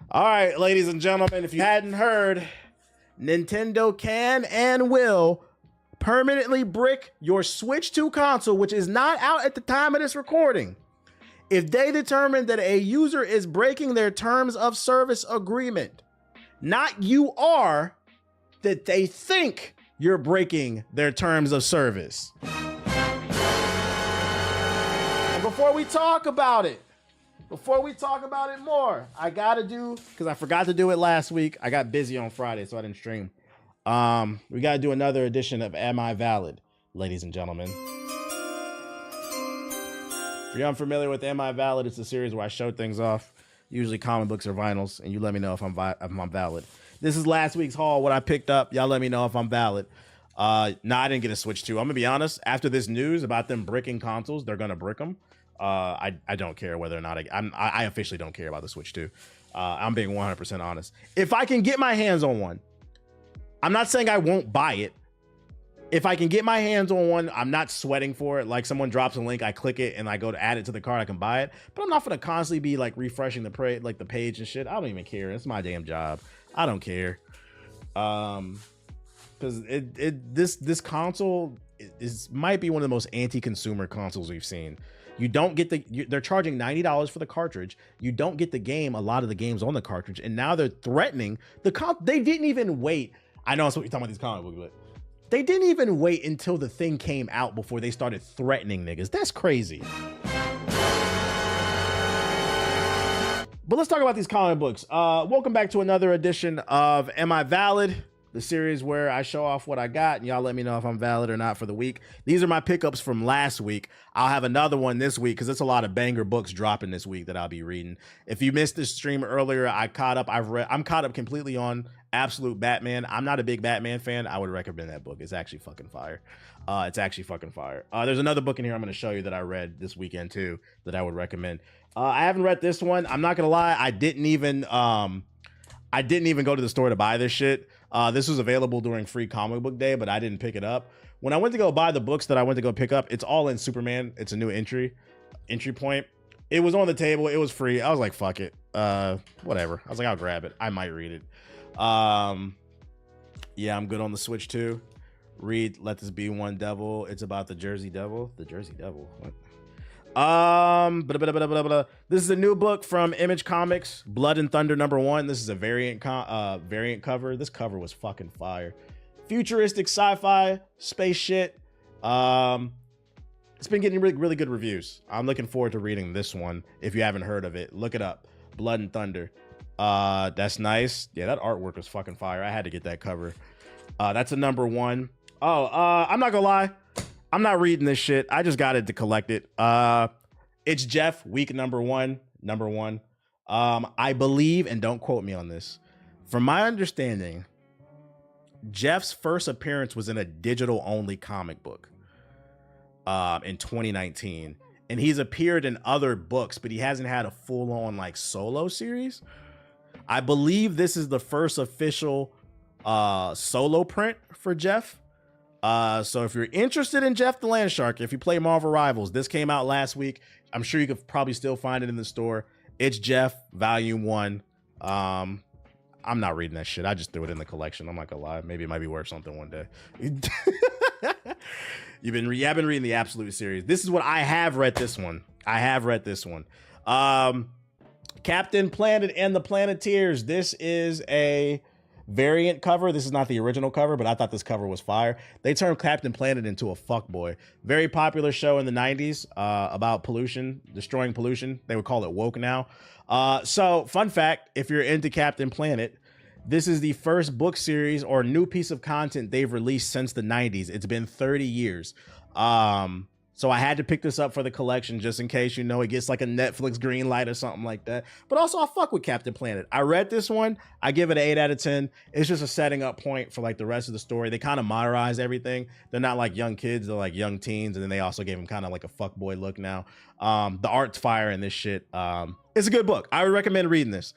All right, ladies and gentlemen, if you hadn't heard, Nintendo can and will permanently brick your Switch 2 console, which is not out at the time of this recording, if they determine that a user is breaking their terms of service agreement. Not you are, that they think you're breaking their terms of service. And before we talk about it more, I gotta do, because I forgot to do it last week. I got busy on Friday, so I didn't stream. We gotta do another edition of Am I Valid, ladies and gentlemen. If you're unfamiliar with Am I Valid, it's a series where I show things off, usually comic books or vinyls, and you let me know if I'm valid. This is last week's haul, what I picked up. Y'all let me know if I'm valid. I didn't get a Switch 2. I'm gonna be honest, after this news about them bricking consoles, they're gonna brick them. I don't care whether or not I officially don't care about the Switch 2. I'm being 100% honest. If I can get my hands on one, I'm not saying I won't buy it. If I can get my hands on one, I'm not sweating for it. Like, someone drops a link, I click it, and I go to add it to the cart, I can buy it. But I'm not gonna constantly be like refreshing the page and shit. I don't even care. It's my damn job. I don't care. Because this console might be one of the most anti-consumer consoles we've seen. You don't get they're charging $90 for the cartridge. You don't get the game, a lot of the games on the cartridge, and now they're threatening they didn't even wait. I know that's what you're talking about, these comic books, but they didn't even wait until the thing came out before they started threatening niggas. That's crazy. But let's talk about these comic books. Welcome back to another edition of Am I Valid? The series where I show off what I got and y'all let me know if I'm valid or not for the week. These are my pickups from last week. I'll have another one this week because it's a lot of banger books dropping this week that I'll be reading. If you missed this stream earlier, I'm caught up completely on Absolute Batman. I'm not a big Batman fan. I would recommend that book. It's actually fucking fire. There's another book in here I'm going to show you that I read this weekend too that I would recommend. I haven't read this one. I'm not gonna lie. I didn't even go to the store to buy this shit. This was available during Free Comic Book Day, but I didn't pick it up. When I went to go buy the books that I went to go pick up, it's all in Superman. It's a new entry point. It was on the table. It was free. I was like, fuck it. Whatever. I was like, I'll grab it. I might read it. Yeah, I'm good on the Switch too. Read Let This Be One Devil. It's about the Jersey Devil. The Jersey Devil. What? This is a new book from Image Comics, Blood and Thunder #1. This is a variant cover. This cover was fucking fire. Futuristic sci-fi space shit. It's been getting really good reviews. I'm looking forward to reading this one. If you haven't heard of it, look it up. Blood and Thunder. That's nice. Yeah, that artwork was fucking fire. I had to get that cover. That's a #1. I'm not gonna lie. I'm not reading this shit. I just got it to collect it. It's Jeff, week number one. I believe, and don't quote me on this, from my understanding, Jeff's first appearance was in a digital only comic book in 2019. And he's appeared in other books, but he hasn't had a full on like solo series. I believe this is the first official solo print for Jeff. So if you're interested in Jeff the Landshark, if you play Marvel Rivals, this came out last week. I'm sure you could probably still find it in the store. It's Jeff, Volume 1. I'm not reading that shit. I just threw it in the collection. I'm not gonna lie. Maybe it might be worth something one day. I've been reading the Absolute series. This is what I have read this one. Captain Planet and the Planeteers. This is a variant cover. This is not the original cover, but I thought this cover was fire. They turned Captain Planet into a fuckboy. Very popular show in the 90s about pollution, destroying pollution. They would call it woke now. So fun fact, if you're into Captain Planet, this is the first book series or new piece of content they've released since the 90s. It's been 30 years. So I had to pick this up for the collection just in case, it gets like a Netflix green light or something like that. But also I fuck with Captain Planet. I read this one. I give it an 8 out of 10. It's just a setting up point for like the rest of the story. They kind of modernize everything. They're not like young kids. They're like young teens. And then they also gave them kind of like a fuckboy look now. The art's fire in this shit. It's a good book. I would recommend reading this.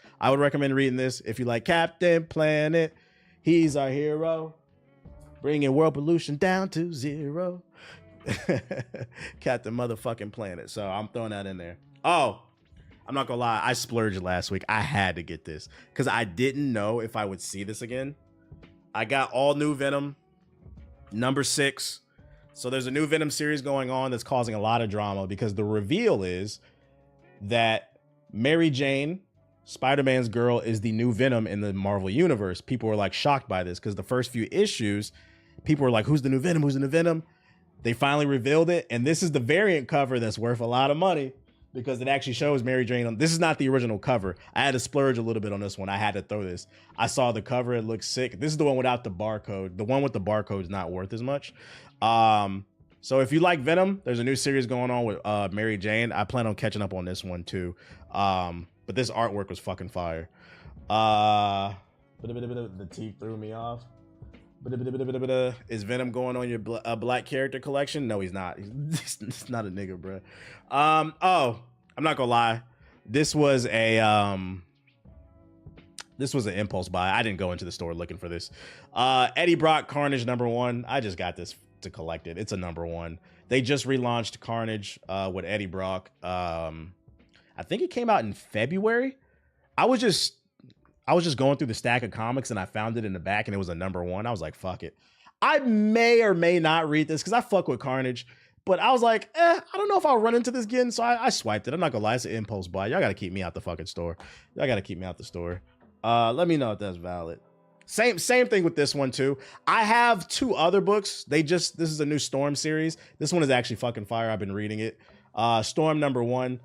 If you like Captain Planet. He's our hero. Bringing world pollution down to 0. Captain motherfucking Planet. So I'm throwing that in there. Oh, I'm not gonna lie, I splurged last week. I had to get this because I didn't know if I would see this again. I got all new Venom, number 6. So there's a new Venom series going on that's causing a lot of drama because the reveal is that Mary Jane, Spider-Man's girl, is the new Venom in the Marvel Universe. People were like shocked by this because the first few issues, people were like, who's the new Venom? Who's the new Venom? They finally revealed it. And this is the variant cover that's worth a lot of money because it actually shows Mary Jane on. This is not the original cover. I had to splurge a little bit on this one. I had to throw this. I saw the cover. It looks sick. This is the one without the barcode. The one with the barcode is not worth as much. So if you like Venom, there's a new series going on with Mary Jane. I plan on catching up on this one too. But this artwork was fucking fire. The teeth threw me off. Is Venom going on your black character collection? No, he's not. He's not a nigga, bro. Oh, I'm not gonna lie. This was an impulse buy. I didn't go into the store looking for this. Eddie Brock Carnage #1. I just got this to collect it. It's a #1. They just relaunched Carnage with Eddie Brock. I think it came out in February. I was just going through the stack of comics and I found it in the back and it was a #1. I was like, fuck it. I may or may not read this because I fuck with Carnage, but I was like, I don't know if I'll run into this again. So I swiped it. I'm not gonna lie, it's an impulse buy. Y'all gotta keep me out the fucking store. Y'all gotta keep me out the store. Let me know if that's valid. Same thing with this one too. I have 2 other books. This is a new Storm series. This one is actually fucking fire. I've been reading it. Storm #1.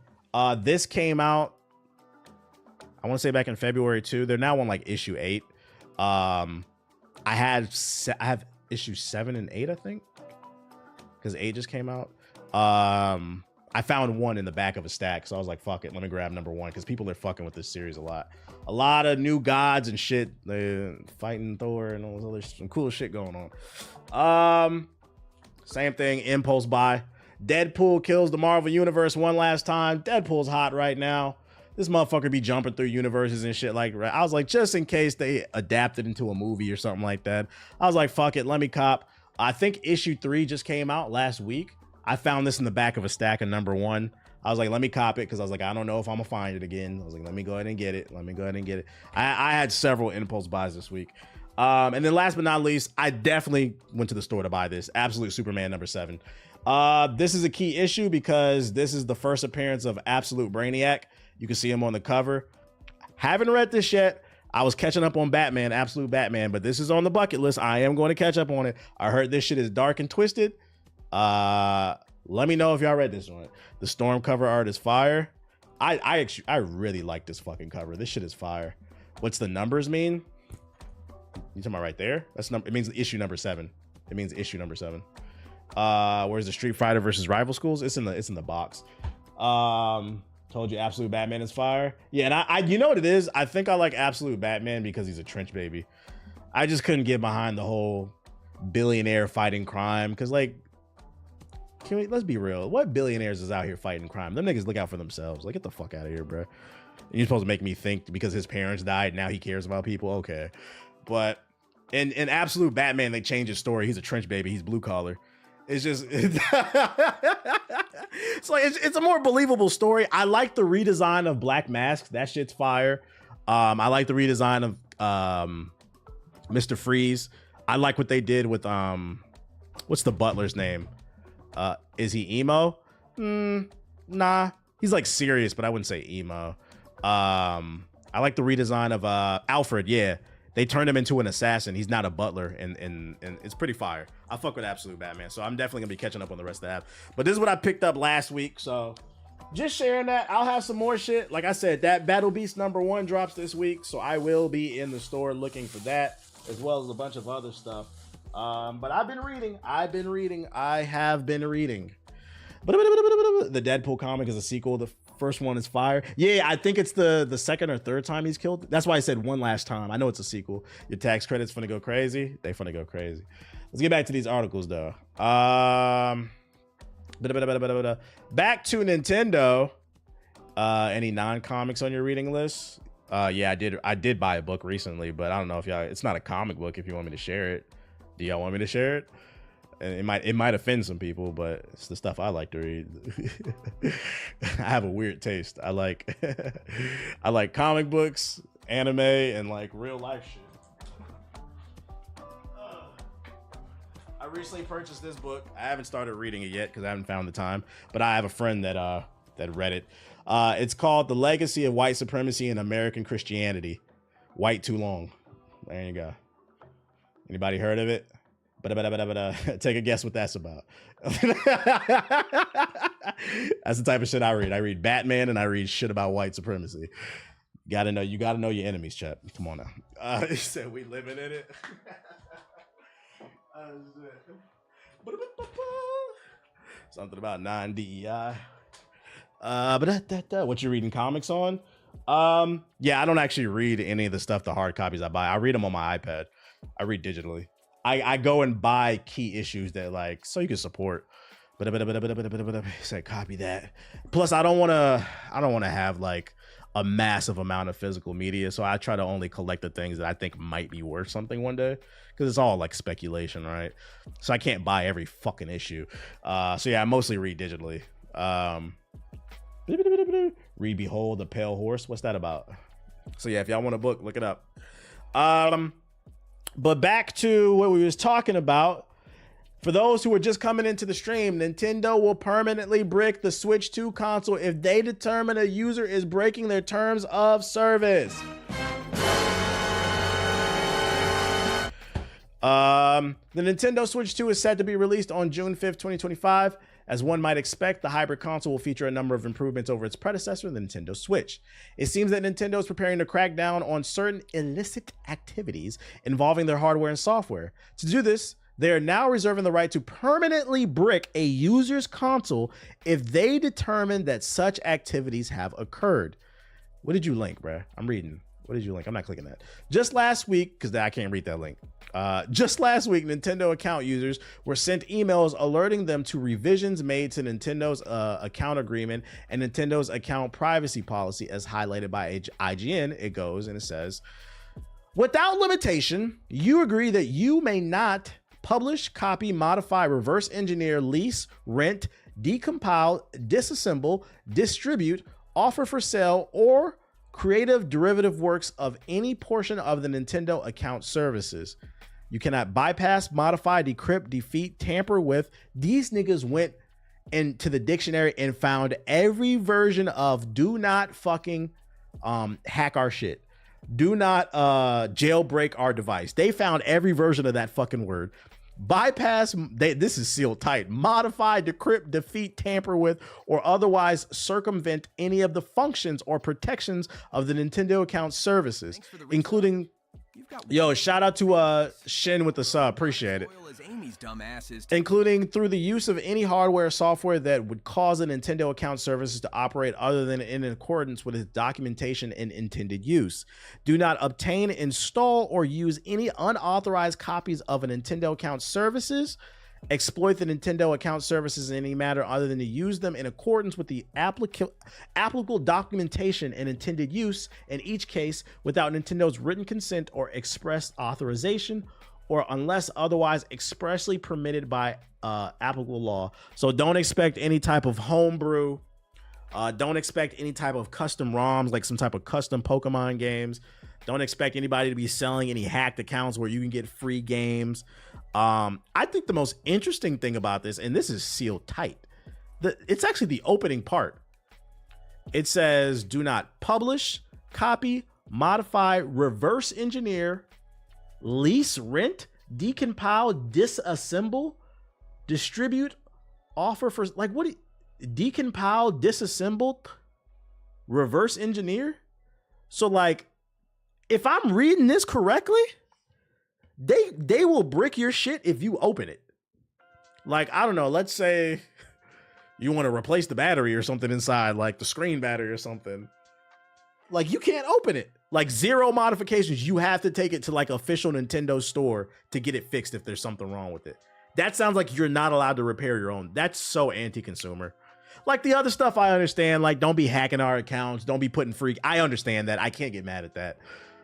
This came out, I want to say back in February too. They're now on like issue 8. I have issue 7 and 8, I think, because 8 just came out. I found 1 in the back of a stack, so I was like, fuck it, let me grab #1 because people are fucking with this series a lot. A lot of new gods and shit. They're fighting Thor and all this other some cool shit going on. Same thing, impulse buy. Deadpool kills the Marvel Universe one last time. Deadpool's hot right now. This motherfucker be jumping through universes and shit like that. I was like, just in case they adapted into a movie or something like that. I was like, fuck it, let me cop. I think issue 3 just came out last week. I found this in the back of a stack of #1. I was like, let me cop it because I was like, I don't know if I'm gonna find it again. I was like, let me go ahead and get it. I had several impulse buys this week. And then last but not least, I definitely went to the store to buy this. Absolute Superman #7. This is a key issue because this is the first appearance of Absolute Brainiac. You can see him on the cover. Haven't read this yet. I was catching up on Batman, Absolute Batman, but this is on the bucket list. I am going to catch up on it. I heard this shit is dark and twisted. Let me know if y'all read this one. The Storm cover art is fire. I really like this fucking cover. This shit is fire. What's the numbers mean? You talking about right there? It means issue #7. It means issue #7. Where's the Street Fighter versus Rival Schools? It's in the box. Told you Absolute Batman is fire. Yeah, and I you know what it is? I think I like Absolute Batman because he's a trench baby. I just couldn't get behind the whole billionaire fighting crime because, like, let's be real. What billionaires is out here fighting crime? Them niggas look out for themselves. Like, get the fuck out of here, bro. You're supposed to make me think because his parents died, now he cares about people. Okay. But in Absolute Batman, they changed his story. He's a trench baby. He's blue collar. It's just, it's like, it's a more believable story. I like the redesign of Black Mask. That shit's fire. I like the redesign of Mr. Freeze. I like what they did with, what's the butler's name? Is he emo? Nah, he's like serious, but I wouldn't say emo. I like the redesign of Alfred. Yeah, they turned him into an assassin. He's not a butler, and it's pretty fire. I fuck with Absolute Batman, so I'm definitely gonna be catching up on the rest of that. But this is what I picked up last week, so just sharing that. I'll have some more shit. Like I said, that Battle Beast #1 drops this week, so I will be in the store looking for that, as well as a bunch of other stuff. But I have been reading. But the Deadpool comic is a sequel. The first one is fire. Yeah, I think it's the second or third time he's killed. That's why I said one last time. I know it's a sequel. Your tax credits finna go crazy. They finna go crazy. Let's get back to these articles though. Back to Nintendo. Any non-comics on your reading list? Yeah, I did buy a book recently, but I don't know if y'all, it's not a comic book if you want me to share it. Do y'all want me to share it? And it might offend some people, but it's the stuff I like to read. I have a weird taste. I like I like comic books, anime, and like real life shit. I recently purchased this book. I haven't started reading it yet because I haven't found the time, but I have a friend that read it. It's called The Legacy of White Supremacy in American Christianity. White Too Long. There you go. Anybody heard of it? Take a guess what that's about. That's the type of shit I read. I read Batman and I read shit about white supremacy. You gotta know your enemies, chap. Come on now. He said we living in it. Something about 9 DEI. What you reading comics on? Yeah, I don't actually read any of the stuff, the hard copies I buy. I read them on my iPad. I read digitally. I go and buy key issues that like so you can support. Say copy that. Plus, I don't want to have like a massive amount of physical media, so I try to only collect the things that I think might be worth something one day, because it's all like speculation, right? So I can't buy every fucking issue. So yeah, I mostly read digitally. Read Behold the Pale Horse. What's that about? So yeah, if y'all want a book, look it up. But back to what we was talking about. For those who are just coming into the stream, Nintendo will permanently brick the Switch 2 console if they determine a user is breaking their terms of service. The Nintendo Switch 2 is set to be released on June 5th, 2025. As one might expect, the hybrid console will feature a number of improvements over its predecessor, the Nintendo Switch. It seems that Nintendo is preparing to crack down on certain illicit activities involving their hardware and software. To do this, they are now reserving the right to permanently brick a user's console if they determine that such activities have occurred. What did you link, bruh? I'm reading. What did you link? I'm not clicking that. Just last week, because I can't read that link. Just last week, Nintendo account users were sent emails alerting them to revisions made to Nintendo's account agreement and Nintendo's account privacy policy, as highlighted by IGN. It goes and it says, without limitation, you agree that you may not publish, copy, modify, reverse engineer, lease, rent, decompile, disassemble, distribute, offer for sale, or creative derivative works of any portion of the Nintendo account services. You cannot bypass, modify, decrypt, defeat, tamper with. These niggas went into the dictionary and found every version of do not fucking hack our shit. Do not jailbreak our device. They found every version of that fucking word. Bypass, this is sealed tight. Modify, decrypt, defeat, tamper with, or otherwise circumvent any of the functions or protections of the Nintendo account services, including... Yo, shout out to Shin with the sub. Appreciate it. Including through the use of any hardware or software that would cause a Nintendo account services to operate other than in accordance with its documentation and intended use. Do not obtain, install, or use any unauthorized copies of a Nintendo account services. Exploit the Nintendo account services in any manner other than to use them in accordance with the applicable documentation and intended use, in each case without Nintendo's written consent or express authorization, or unless otherwise expressly permitted by applicable law. So don't expect any type of homebrew. Don't expect any type of custom ROMs, like some type of custom Pokemon games. Don't expect anybody to be selling any hacked accounts where you can get free games. I think the most interesting thing about this, and this is sealed tight, it's actually the opening part. It says, do not publish, copy, modify, reverse engineer, lease, rent, decompile, disassemble, distribute, offer for, like, what do you, decompile, disassemble, reverse engineer? So like, if I'm reading this correctly, they will brick your shit if you open it. Like, I don't know, let's say you want to replace the battery or something inside, like the screen battery or something. Like, you can't open it. Like, zero modifications. You have to take it to like official Nintendo store to get it fixed if there's something wrong with it. That sounds like you're not allowed to repair your own. That's so anti-consumer. Like the other stuff I understand, like don't be hacking our accounts, don't be putting free. I understand that. I can't get mad at that.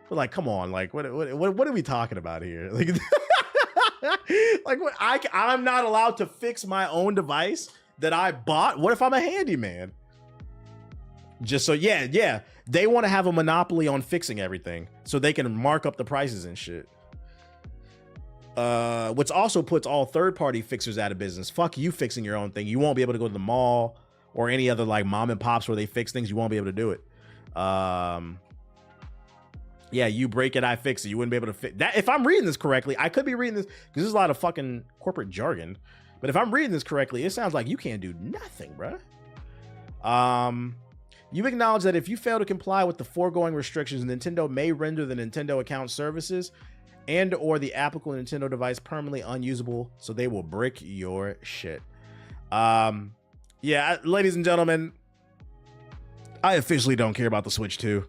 But like, come on, like what are we talking about here? Like, Like what? I'm not allowed to fix my own device that I bought. What if I'm a handyman? Just so yeah, they want to have a monopoly on fixing everything so they can mark up the prices and shit. Which also puts all third-party fixers out of business. Fuck you fixing your own thing. You won't be able to go to the mall or any other like mom and pops where they fix things. You won't be able to do it. Yeah, you break it, I fix it. You wouldn't be able to fix that. If I'm reading this correctly, I could be reading this because there's a lot of fucking corporate jargon. But if I'm reading this correctly, it sounds like you can't do nothing, bruh. You acknowledge that if you fail to comply with the foregoing restrictions, Nintendo may render the Nintendo account services and or the applicable Nintendo device permanently unusable, so they will brick your shit. Yeah, ladies and gentlemen, I officially don't care about the Switch 2.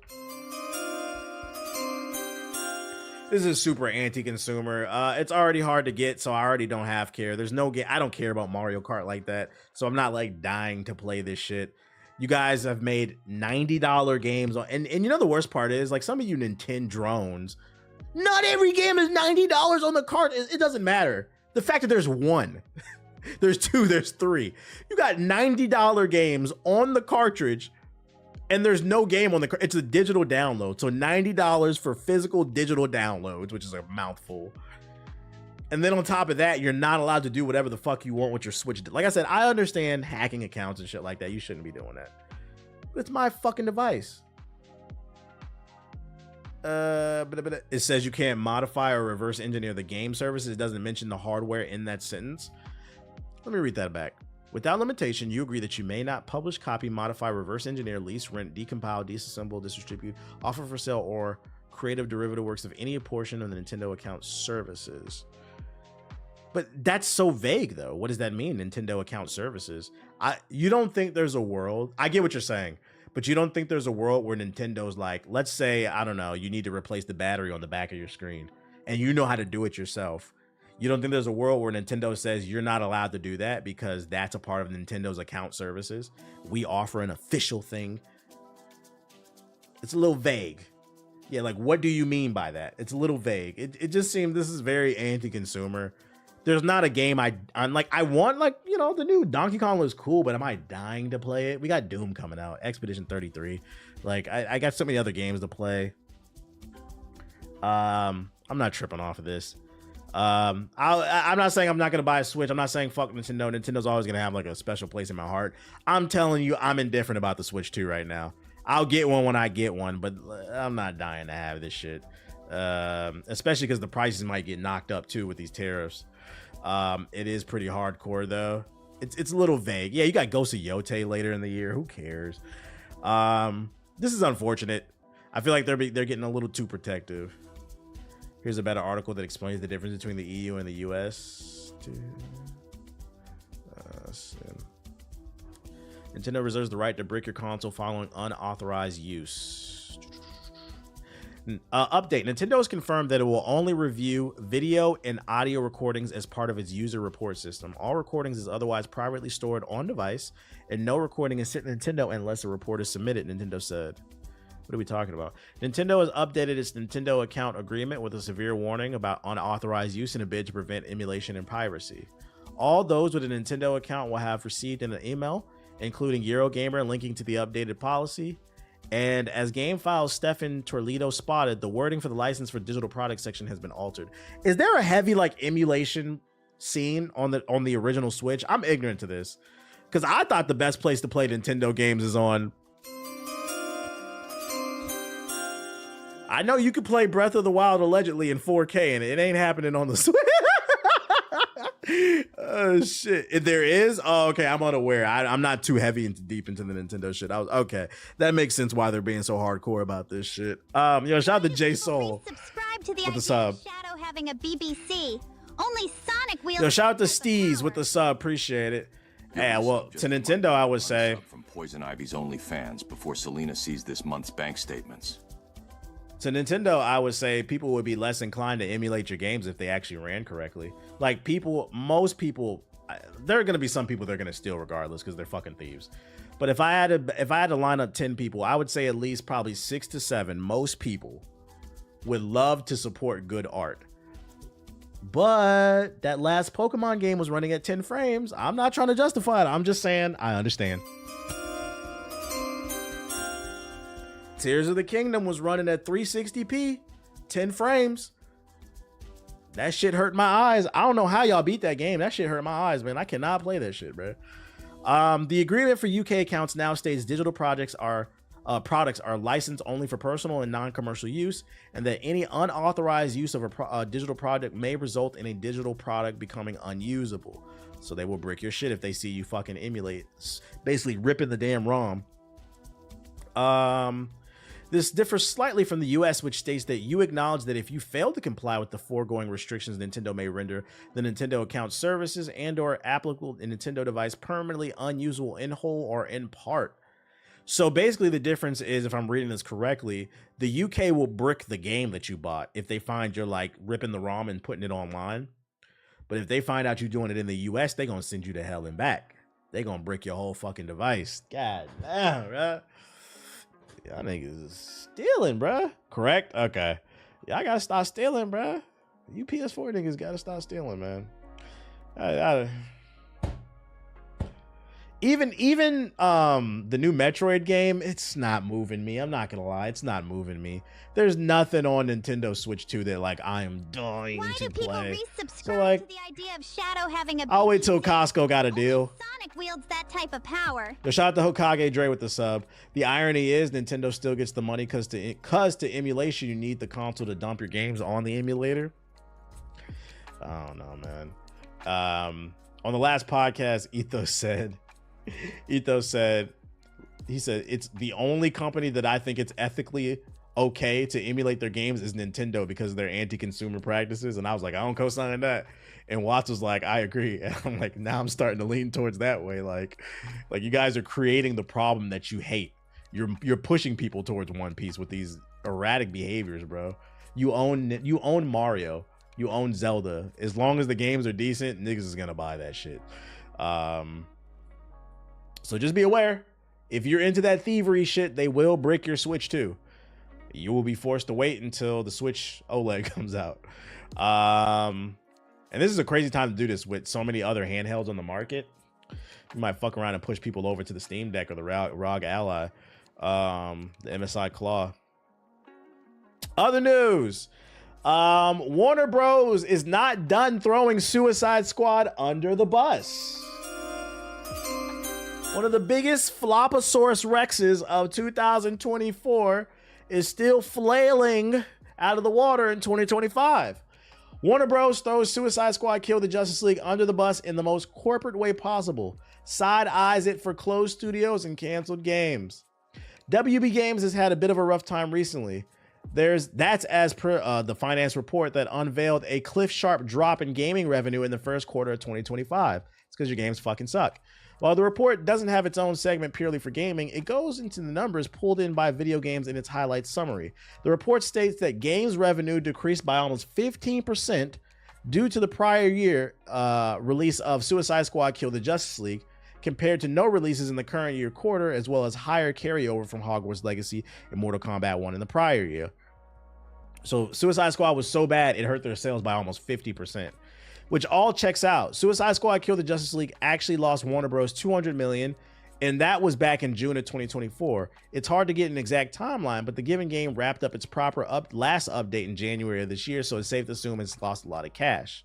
This is super anti-consumer. It's already hard to get, so I already don't have care. There's no game. I don't care about Mario Kart like that, so I'm not like dying to play this shit. You guys have made $90 games on, and you know the worst part is, like, some of you Nintendo drones, not every game is $90 on the cart. It doesn't matter. The fact that there's one, there's two, there's three. You got $90 games on the cartridge, and there's no game on the cart. It's a digital download. So $90 for physical digital downloads, which is a mouthful. And then on top of that, you're not allowed to do whatever the fuck you want with your Switch. Like I said, I understand hacking accounts and shit like that. You shouldn't be doing that. But it's my fucking device. But it says you can't modify or reverse engineer the game services. It doesn't mention the hardware in that sentence. Let me read that back. Without limitation, you agree that you may not publish, copy, modify, reverse engineer, lease, rent, decompile, disassemble, distribute, offer for sale, or creative derivative works of any portion of the Nintendo account services. But that's so vague, though. What does that mean, Nintendo account services? You don't think there's a world... I get what you're saying, but you don't think there's a world where Nintendo's like, let's say, I don't know, you need to replace the battery on the back of your screen, and you know how to do it yourself. You don't think there's a world where Nintendo says you're not allowed to do that because that's a part of Nintendo's account services? We offer an official thing. It's a little vague. Yeah, like, what do you mean by that? It's a little vague. It just seems this is very anti-consumer. There's not a game I'm like, I want, like, you know, the new Donkey Kong looks cool, but am I dying to play it? We got Doom coming out, Expedition 33. Like, I got so many other games to play. I'm not tripping off of this. I'm not saying I'm not gonna buy a Switch. I'm not saying fuck Nintendo. Nintendo's always gonna have like a special place in my heart. I'm telling you, I'm indifferent about the Switch 2 right now. I'll get one when I get one, but I'm not dying to have this shit. Especially because the prices might get knocked up too with these tariffs. It is pretty hardcore though. It's a little vague. Yeah, you got Ghost of Yotei later in the year. Who cares? This is unfortunate. I feel like they're getting a little too protective. Here's a better article that explains the difference between the EU and the US. Nintendo reserves the right to brick your console following unauthorized use. Update. Nintendo has confirmed that it will only review video and audio recordings as part of its user report system. All recordings is otherwise privately stored on device, and no recording is sent to Nintendo unless a report is submitted, Nintendo said. What are we talking about? Nintendo has updated its Nintendo account agreement with a severe warning about unauthorized use in a bid to prevent emulation and piracy. All those with a Nintendo account will have received an email, including Eurogamer linking to the updated policy. And as GameFile's Stefan Torlido spotted, the wording for the license for digital products section has been altered. Is there a heavy like emulation scene on the original Switch? I'm ignorant to this because I thought the best place to play Nintendo games is on. I know you could play Breath of the Wild allegedly in 4K, and it ain't happening on the Switch. Oh shit! If there is, oh okay, I'm unaware. I'm not too heavy and deep into the Nintendo shit. Okay, that makes sense why they're being so hardcore about this shit. Shout out to J Soul Subscribe to the with the sub. Shadow having a BBC. Only Sonic wheels. Yo, shout out to Steez with the sub. Appreciate it. Yeah, well, to Nintendo, I would say from Poison Ivy's OnlyFans before Selena sees this month's bank statements. To Nintendo, I would say people would be less inclined to emulate your games if they actually ran correctly. Like most people, there are going to be some people they're going to steal regardless because they're fucking thieves. But if I had to line up 10 people, I would say at least probably 6 to 7. Most people would love to support good art. But that last Pokemon game was running at 10 frames. I'm not trying to justify it. I'm just saying I understand. Tears of the Kingdom was running at 360p, 10 frames. That shit hurt my eyes. I don't know how y'all beat that game. That shit hurt my eyes, man. I cannot play that shit, bro. The agreement for UK accounts now states digital products are licensed only for personal and non-commercial use, and that any unauthorized use of a digital product may result in a digital product becoming unusable. So they will brick your shit if they see you fucking emulate, basically ripping the damn ROM. This differs slightly from the US, which states that you acknowledge that if you fail to comply with the foregoing restrictions, Nintendo may render the Nintendo account services and or applicable Nintendo device permanently unusable in whole or in part. So basically the difference is, if I'm reading this correctly, the UK will brick the game that you bought if they find you're like ripping the ROM and putting it online. But if they find out you're doing it in the US, they're going to send you to hell and back. They're going to brick your whole fucking device. God damn, bro. Y'all niggas is stealing, bruh. Correct? Okay. Y'all gotta stop stealing, bruh. You PS4 niggas gotta stop stealing, man. Even the new Metroid game, it's not moving me. I'm not gonna lie, it's not moving me. There's nothing on Nintendo Switch 2 that like I am dying Why to do people play. resubscribe So like, to the idea of Shadow having a I'll wait till BB? Costco got a deal. Sonic wields that type of power. Yo, shout out to Hokage Dre with the sub. The irony is Nintendo still gets the money because to emulation you need the console to dump your games on the emulator. I don't know, man. On the last podcast, Ethos said it's the only company that I think it's ethically okay to emulate their games is Nintendo because of their anti-consumer practices. And I was like, I don't co-sign that. And Watts was like, I agree. And I'm like, now I'm starting to lean towards that way. Like you guys are creating the problem that you hate. You're pushing people towards One Piece with these erratic behaviors, bro. You own Mario. You own Zelda. As long as the games are decent, niggas is gonna buy that shit. So just be aware. If you're into that thievery shit, they will brick your Switch too. You will be forced to wait until the Switch OLED comes out. And this is a crazy time to do this with so many other handhelds on the market. You might fuck around and push people over to the Steam Deck or the ROG Ally, the MSI Claw. Other news. Warner Bros. Is not done throwing Suicide Squad under the bus. One of the biggest Floposaurus Rexes of 2024 is still flailing out of the water in 2025. Warner Bros. Throws Suicide Squad Kill the Justice League under the bus in the most corporate way possible. Side eyes it for closed studios and canceled games. WB Games has had a bit of a rough time recently. That's as per the finance report that unveiled a cliff-sharp drop in gaming revenue in the first quarter of 2025. It's because your games fucking suck. While the report doesn't have its own segment purely for gaming, it goes into the numbers pulled in by video games in its highlights summary. The report states that games revenue decreased by almost 15% due to the prior year release of Suicide Squad Kill the Justice League, compared to no releases in the current year quarter, as well as higher carryover from Hogwarts Legacy and Mortal Kombat 1 in the prior year. So Suicide Squad was so bad, it hurt their sales by almost 50%. Which all checks out. Suicide Squad Kill the Justice League actually lost Warner Bros. $200 million, and that was back in June of 2024. It's hard to get an exact timeline, but the given game wrapped up its proper last update in January of this year, so it's safe to assume it's lost a lot of cash.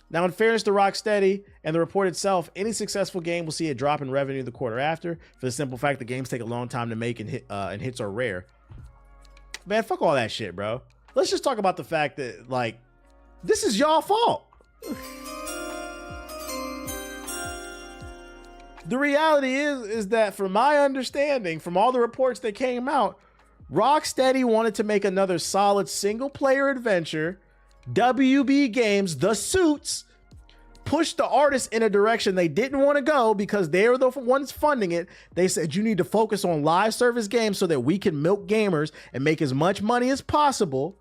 Now, in fairness to Rocksteady and the report itself, any successful game will see a drop in revenue the quarter after, for the simple fact that games take a long time to make and hits are rare. Man, fuck all that shit, bro. Let's just talk about the fact that, like, this is y'all fault. The reality is that from my understanding, from all the reports that came out, Rocksteady wanted to make another solid single player adventure. WB Games, the suits, pushed the artists in a direction they didn't want to go because they're the ones funding it. They said, you need to focus on live service games so that we can milk gamers and make as much money as possible.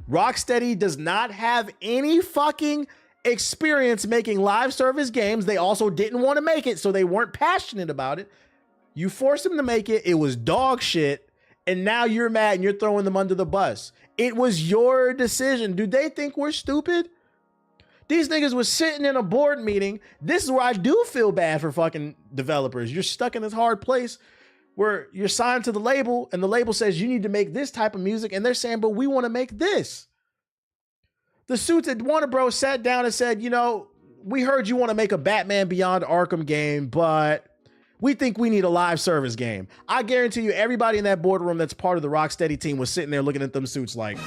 Rocksteady does not have any fucking experience making live service games. They also didn't want to make it, so they weren't passionate about it. You forced them to make it. It was dog shit. And now you're mad and you're throwing them under the bus. It was your decision. Do they think we're stupid? These niggas was sitting in a board meeting. This is where I do feel bad for fucking developers. You're stuck in this hard place where you're signed to the label and the label says you need to make this type of music. And they're saying, but we want to make this. The suits at Warner Bros. Sat down and said, you know, we heard you want to make a Batman Beyond Arkham game, but we think we need a live service game. I guarantee you everybody in that boardroom that's part of the Rocksteady team was sitting there looking at them suits like,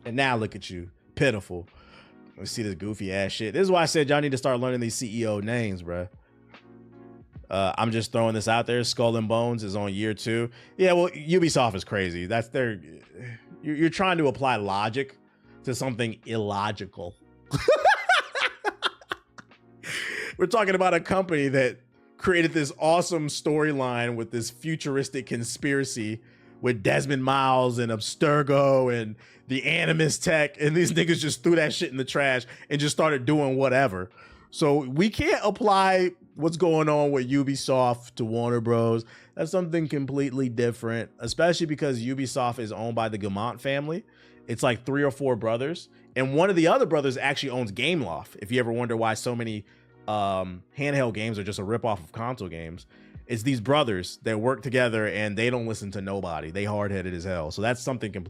and now look at you, pitiful. Let's see this goofy ass shit. This is why I said y'all need to start learning these CEO names, bruh. I'm just throwing this out there. Skull and Bones is on year 2. Yeah, well, Ubisoft is crazy. That's their, you're trying to apply logic to something illogical. We're talking about a company that created this awesome storyline with this futuristic conspiracy with Desmond Miles and Abstergo and the Animus tech, and these niggas just threw that shit in the trash and just started doing whatever. So we can't apply what's going on with Ubisoft to Warner Bros. That's something completely different, especially because Ubisoft is owned by the Gaumont family. It's like 3 or 4 brothers, and one of the other brothers actually owns Gameloft. If you ever wonder why so many handheld games are just a ripoff of console games, it's these brothers that work together and they don't listen to nobody. They hard-headed as hell. So that's something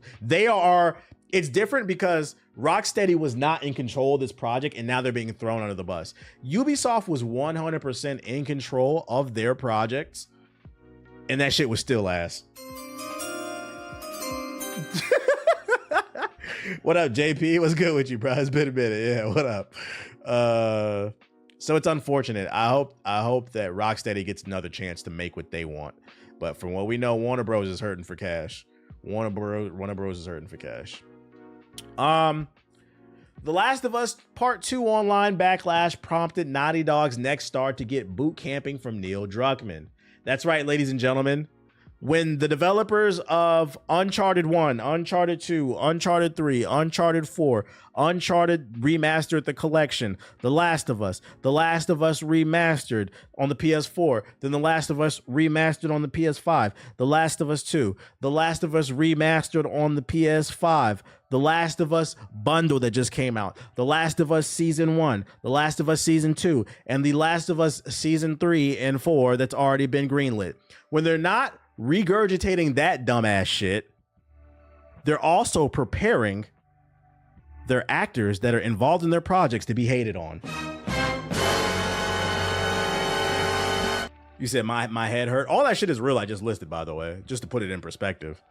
it's different because Rocksteady was not in control of this project and now they're being thrown under the bus. Ubisoft was 100% in control of their projects and that shit was still ass. What up, JP? What's good with you, bro? It's been a minute. Yeah, what up? So it's unfortunate. I hope that Rocksteady gets another chance to make what they want. But from what we know, Warner Bros. Is hurting for cash. Warner Bros. Is hurting for cash. The Last of Us Part 2 online backlash prompted Naughty Dog's next star to get boot camping from Neil Druckmann. That's right, ladies and gentlemen. When the developers of Uncharted 1, Uncharted 2, Uncharted 3, Uncharted 4, Uncharted Remastered the Collection, The Last of Us Remastered on the PS4, then The Last of Us Remastered on the PS5, The Last of Us 2, The Last of Us Remastered on the PS5, The Last of Us bundle that just came out, The Last of Us Season 1, The Last of Us Season 2, and The Last of Us Season 3 and 4 that's already been greenlit. When they're not regurgitating that dumbass shit, they're also preparing their actors that are involved in their projects to be hated on. You said my head hurt. All that shit is real I just listed, by the way, just to put it in perspective.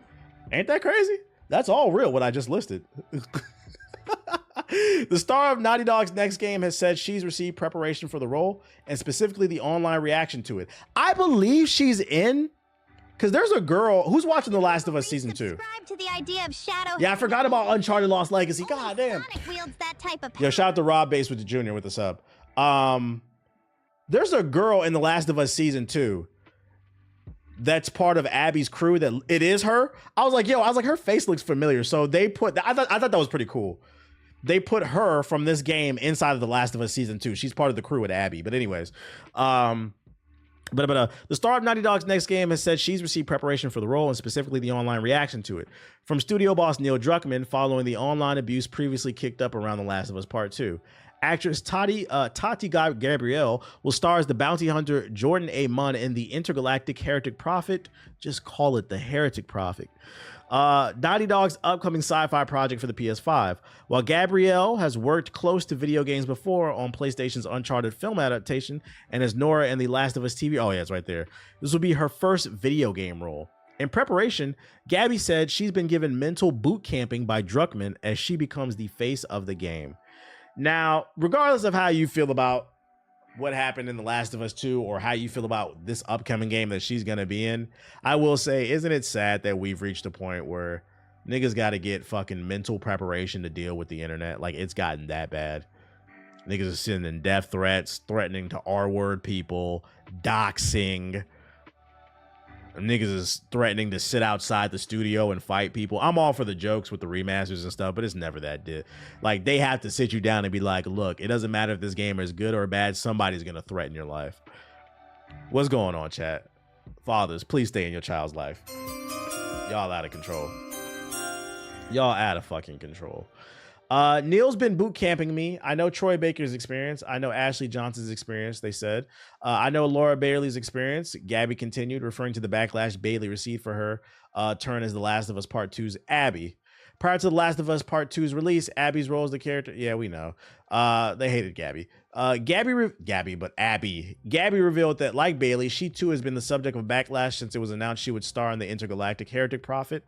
Ain't that crazy? That's all real what I just listed. The star of Naughty Dog's next game has said she's received preparation for the role and specifically the online reaction to it. I believe she's in, because there's a girl who's watching The Last of Us Season 2. To the idea of Shadow. Yeah, I forgot about Uncharted Lost Legacy. God damn. Sonic wields that type of Yo, shout out to Rob Bass with the Junior with the sub. There's a girl in The Last of Us Season 2 that's part of Abby's crew that it is her. I was like, her face looks familiar. So they put, I thought that was pretty cool. They put her from this game inside of The Last of Us Season 2. She's part of the crew with Abby. But anyways, the star of Naughty Dog's next game has said she's received preparation for the role and specifically the online reaction to it from studio boss Neil Druckmann following the online abuse previously kicked up around The Last of Us Part 2. Actress Tati Gabrielle will star as the bounty hunter Jordan A. Munn in the intergalactic Heretic Prophet. Just call it the Heretic Prophet. Naughty Dog's upcoming sci-fi project for the PS5. While Gabrielle has worked close to video games before on PlayStation's Uncharted film adaptation and as Nora in the Last of Us TV. Oh yeah, it's right there. This will be her first video game role. In preparation, Gabby said she's been given mental boot camping by Druckmann as she becomes the face of the game. Now, regardless of how you feel about what happened in The Last of Us 2 or how you feel about this upcoming game that she's going to be in, I will say, isn't it sad that we've reached a point where niggas got to get fucking mental preparation to deal with the internet? Like, it's gotten that bad. Niggas are sending death threats, threatening to R-word people, doxing. Niggas is threatening to sit outside the studio and fight people. I'm all for the jokes with the remasters and stuff, but it's never that deep. Like, they have to sit you down and be like, look, it doesn't matter if this game is good or bad. Somebody's going to threaten your life. What's going on, chat? Fathers, please stay in your child's life. Y'all out of control. Y'all out of fucking control. Neil's been boot camping me. I know Troy Baker's experience. I know Ashley Johnson's experience, they said. I know Laura Bailey's experience. Gabby continued, referring to the backlash Bailey received for her turn as The Last of Us Part 2's Abby. Prior to The Last of Us Part 2's release, Abby's role as the character... Yeah, we know. They hated Gabby. Gabby revealed that, like Bailey, she too has been the subject of backlash since it was announced she would star in the intergalactic Heretic Prophet.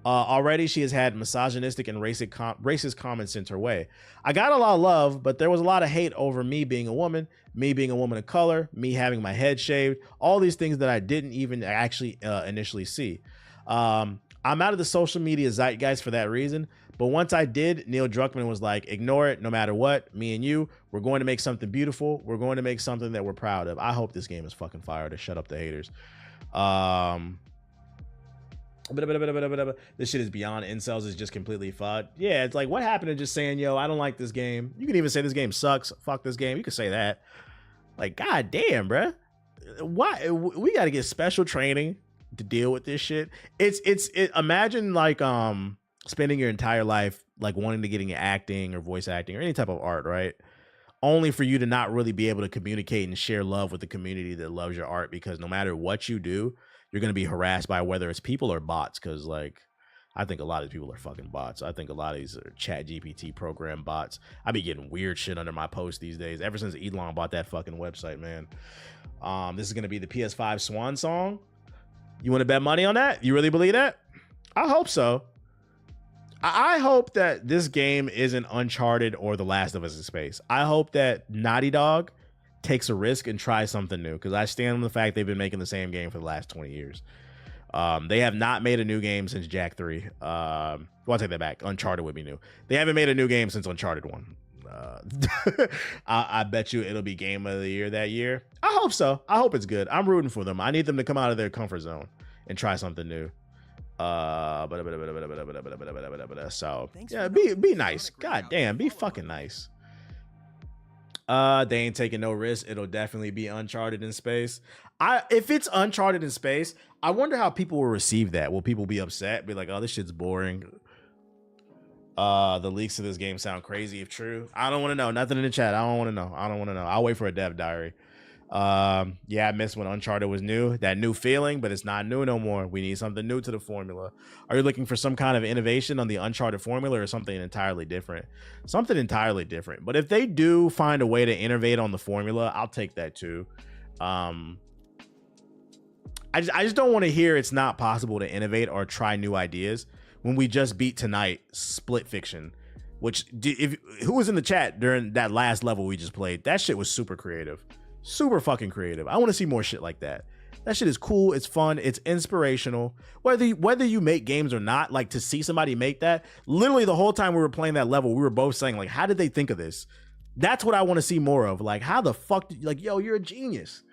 Already, she has had misogynistic and racist comments sent her way. I got a lot of love, but there was a lot of hate over me being a woman of color, me having my head shaved, all these things that I didn't even actually initially see. I'm out of the social media zeitgeist for that reason, but once I did, Neil Druckmann was like, ignore it, no matter what, me and you, we're going to make something beautiful. We're going to make something that we're proud of. I hope this game is fucking fire to shut up the haters. This shit is beyond incels. Is just completely fucked. Yeah, it's like, what happened to just saying, yo, I don't like this game? You can even say this game sucks. Fuck this game. You can say that. Like, god damn, bruh. Why? We got to get special training to deal with this shit. Imagine like spending your entire life like wanting to get into acting or voice acting or any type of art, right? Only for you to not really be able to communicate and share love with the community that loves your art, because no matter what you do, you're going to be harassed by whether it's people or bots. Because like, I think a lot of people are fucking bots. I think a lot of these are Chat GPT program bots. I be getting weird shit under my posts these days. Ever since Elon bought that fucking website, man. This is going to be the PS5 Swan song. You want to bet money on that? You really believe that? I hope so. I hope that this game isn't Uncharted or The Last of Us in space. I hope that Naughty Dog takes a risk and tries something new, because I stand on the fact they've been making the same game for the last 20 years. They have not made a new game since Jak 3. Well, I'll take that back. Uncharted would be new. They haven't made a new game since Uncharted 1. I bet you it'll be Game of the Year that year. I hope so. I hope it's good. I'm rooting for them. I need them to come out of their comfort zone and try something new. So yeah, be nice. God damn, be fucking nice. They ain't taking no risk. It'll definitely be Uncharted in space. If it's Uncharted in space, I wonder how people will receive that. Will people be upset? Be like, oh, this shit's boring. The leaks of this game sound crazy if true. I don't want to know. Nothing in the chat. I don't want to know. I'll wait for a dev diary. Yeah, I missed when Uncharted was new. That new feeling, but it's not new no more. We need something new to the formula. Are you looking for some kind of innovation on the Uncharted formula, or something entirely different? Something entirely different. But if they do find a way to innovate on the formula, I'll take that too. I just don't want to hear it's not possible to innovate or try new ideas when we just beat tonight Split Fiction, which who was in the chat during that last level we just played? That shit was super creative. Super fucking creative. I want to see more shit like that. That shit is cool. It's fun. It's inspirational. Whether you make games or not, like to see somebody make that, literally the whole time we were playing that level, we were both saying like, how did they think of this? That's what I want to see more of. Like, how the fuck, like, yo, you're a genius.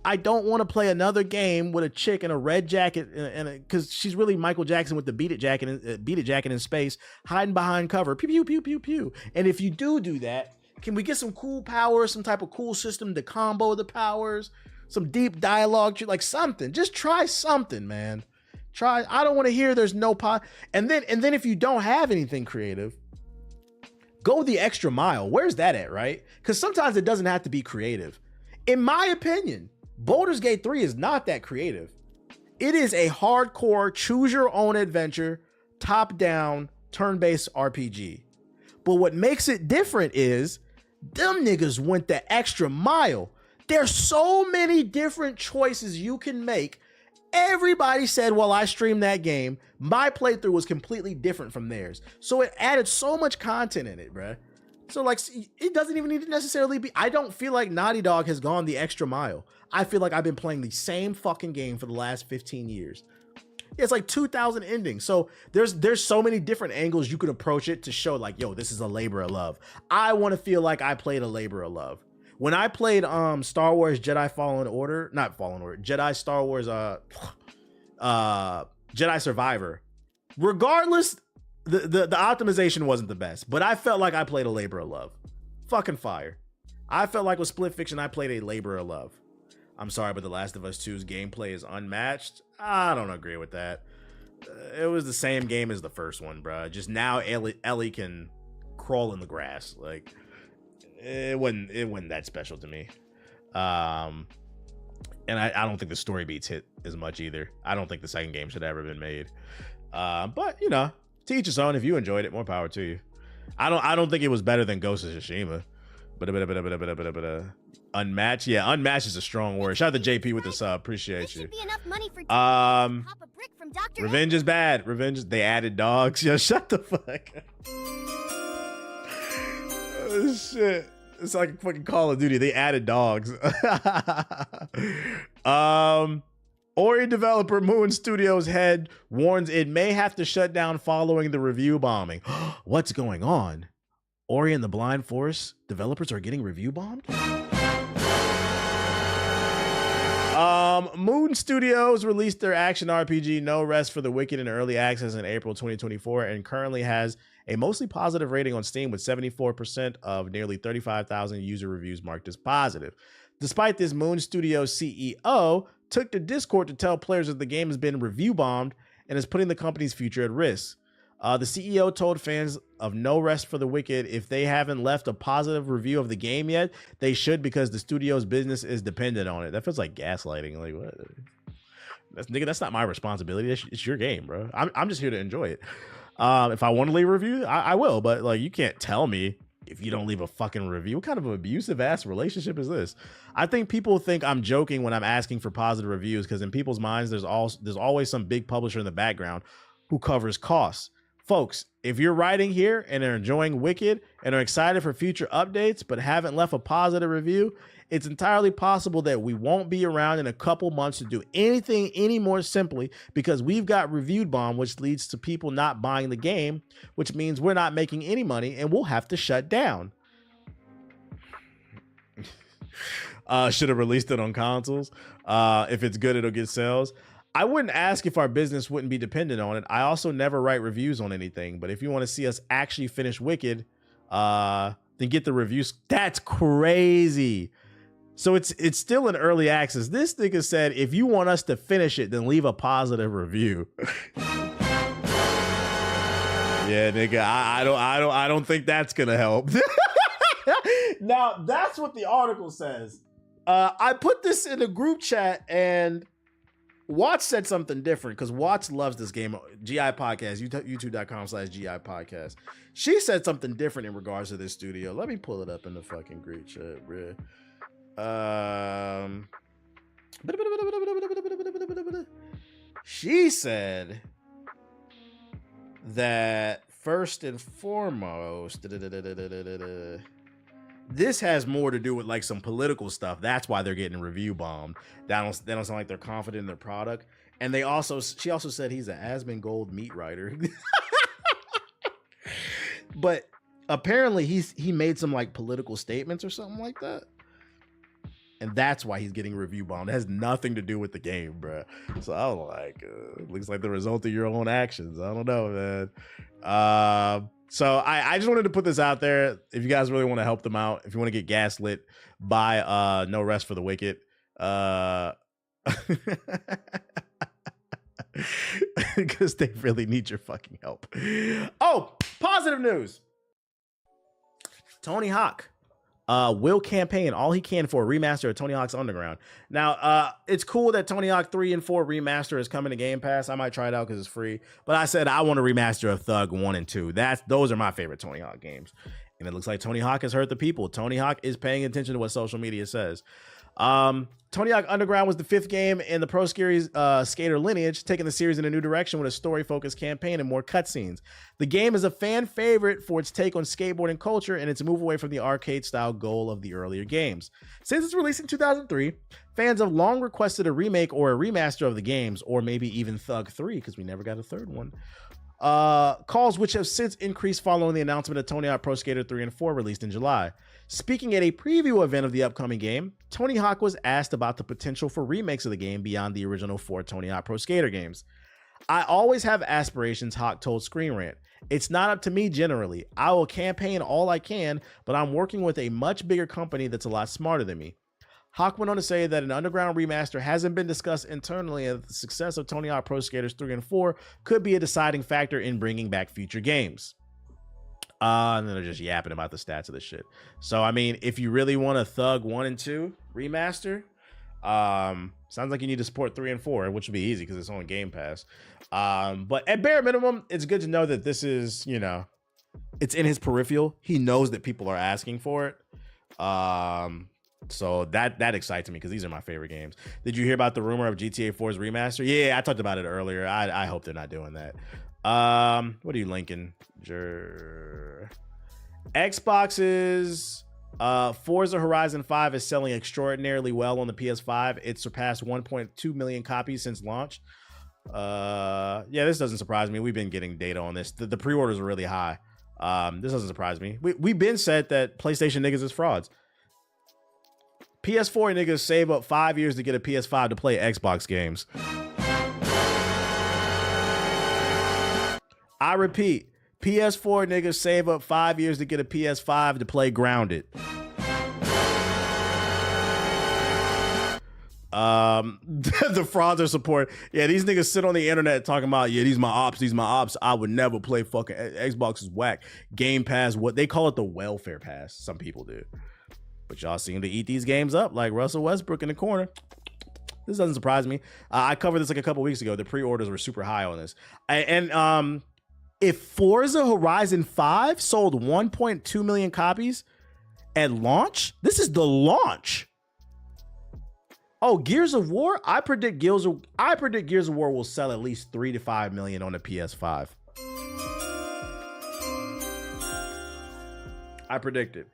I don't want to play another game with a chick in a red jacket, and because she's really Michael Jackson with the beat it jacket in space, hiding behind cover, pew pew pew pew pew. And if you do that, can we get some cool powers, some type of cool system to combo the powers, some deep dialogue, like something? Just try something, man. Try. I don't want to hear there's no pot. And then if you don't have anything creative, go the extra mile. Where's that at, right? Because sometimes it doesn't have to be creative. In my opinion, Baldur's Gate 3 is not that creative. It is a hardcore choose your own adventure, top-down, turn-based RPG. But what makes it different is them niggas went the extra mile. There's so many different choices you can make. Everybody said, well, I streamed that game, my playthrough was completely different from theirs. So it added so much content in it, bruh. So like, it doesn't even need to necessarily be, I don't feel like Naughty Dog has gone the extra mile. I feel like I've been playing the same fucking game for the last 15 years. It's like 2,000 endings. So there's so many different angles you can approach it to show like, yo, this is a labor of love. I want to feel like I played a labor of love. When I played Star Wars Jedi Jedi Star Wars Jedi Survivor, regardless, the optimization wasn't the best, but I felt like I played a labor of love. Fucking fire. I felt like with Split Fiction, I played a labor of love. I'm sorry, but The Last of Us 2's gameplay is unmatched. I don't agree with that. It was the same game as the first one, bro. Just now Ellie can crawl in the grass. Like, it wasn't that special to me. And I don't think the story beats hit as much either. I don't think the second game should have ever been made. But you know, to each his own. If you enjoyed it, more power to you. I don't think it was better than Ghost of Tsushima. But unmatched. Yeah, unmatched is a strong word. Shout out to JP with the sub. Appreciate you. Be enough money for Revenge is bad. They added dogs. Yo, shut the fuck up. Oh, shit. It's like a fucking Call of Duty. They added dogs. Ori developer Moon Studios head warns it may have to shut down following the review bombing. What's going on? Ori and the Blind Forest developers are getting review bombed? Moon Studios released their action RPG No Rest for the Wicked in early access in April 2024 and currently has a mostly positive rating on Steam with 74% of nearly 35,000 user reviews marked as positive. Despite this, Moon Studios CEO took to Discord to tell players that the game has been review bombed and is putting the company's future at risk. The CEO told fans of No Rest for the Wicked if they haven't left a positive review of the game yet, they should because the studio's business is dependent on it. That feels like gaslighting. Like, what? That's not my responsibility. It's your game, bro. I'm just here to enjoy it. If I want to leave a review, I will. But like, you can't tell me if you don't leave a fucking review. What kind of abusive ass relationship is this? I think people think I'm joking when I'm asking for positive reviews because in people's minds, there's always some big publisher in the background who covers costs. Folks, if you're writing here and are enjoying Wicked and are excited for future updates but haven't left a positive review, it's entirely possible that we won't be around in a couple months to do anything any more simply because we've got reviewed bomb, which leads to people not buying the game, which means we're not making any money and we'll have to shut down. Should have released it on consoles. If it's good, it'll get sales. I wouldn't ask if our business wouldn't be dependent on it. I also never write reviews on anything, but if you want to see us actually finish Wicked, then get the reviews. That's crazy. So it's still in early access. This nigga said, if you want us to finish it, then leave a positive review. Yeah, nigga, I don't think that's gonna help. Now, that's what the article says. I put this in the group chat and Watts said something different because Watts loves this game. GI Podcast, youtube.com/GI Podcast. She said something different in regards to this studio. Let me pull it up in the fucking group chat, bro. She said that first and foremost, this has more to do with like some political stuff. That's why they're getting review bombed. They don't sound like they're confident in their product. And she also said he's an Asmongold meat writer. But apparently he made some like political statements or something like that. And that's why he's getting review bombed. It has nothing to do with the game, bro. So I was like, looks like the result of your own actions. I don't know, man. So I just wanted to put this out there. If you guys really want to help them out, if you want to get gaslit, buy No Rest for the Wicked. Because they really need your fucking help. Oh, positive news. Tony Hawk will campaign all he can for a remaster of Tony Hawk's Underground. Now, it's cool that Tony Hawk 3 and 4 remaster is coming to Game Pass. I might try it out because it's free. But I said I want a remaster of Thug 1 and 2. Those are my favorite Tony Hawk games. And it looks like Tony Hawk has hurt the people. Tony Hawk is paying attention to what social media says. Tony Hawk Underground was the 5th game in the Pro Skater lineage, taking the series in a new direction with a story-focused campaign and more cutscenes. The game is a fan favorite for its take on skateboarding culture and its move away from the arcade-style goal of the earlier games. Since its release in 2003, fans have long requested a remake or a remaster of the games, or maybe even Thug 3, because we never got a third one. Calls which have since increased following the announcement of Tony Hawk Pro Skater 3 and 4 released in July. Speaking at a preview event of the upcoming game, Tony Hawk was asked about the potential for remakes of the game beyond the original 4 Tony Hawk Pro Skater games. I always have aspirations, Hawk told Screen Rant. It's not up to me generally. I will campaign all I can, but I'm working with a much bigger company that's a lot smarter than me. Hawk went on to say that an underground remaster hasn't been discussed internally, and the success of Tony Hawk Pro Skaters 3 and 4 could be a deciding factor in bringing back future games. And then they're just yapping about the stats of this shit. So, I mean, if you really want a Thug 1 and 2 remaster, sounds like you need to support 3 and 4, which would be easy because it's on Game Pass. But at bare minimum, it's good to know that this is, you know, it's in his peripheral. He knows that people are asking for it. So that excites me because these are my favorite games. Did you hear about the rumor of GTA 4's remaster? Yeah, I talked about it earlier. I hope they're not doing that. What are you linking? Xbox's Forza Horizon 5 is selling extraordinarily well on the PS5. It surpassed 1.2 million copies since launch. Yeah, this doesn't surprise me. We've been getting data on this. The pre-orders are really high. This doesn't surprise me. We've been said that PlayStation niggas is frauds. PS4 niggas save up 5 years to get a PS5 to play Xbox games. I repeat, PS4 niggas save up 5 years to get a PS5 to play Grounded. The frauds are support. Yeah, these niggas sit on the internet talking about, yeah, these my ops. I would never play fucking Xbox is whack. Game Pass, what they call it, the welfare pass. Some people do. But y'all seem to eat these games up like Russell Westbrook in the corner. This doesn't surprise me. I covered this like a couple weeks ago. The pre-orders were super high on this. And if Forza Horizon 5 sold 1.2 million copies at launch, this is the launch. Oh, Gears of War? I predict Gears of War will sell at least 3 to 5 million on the PS5. I predict it.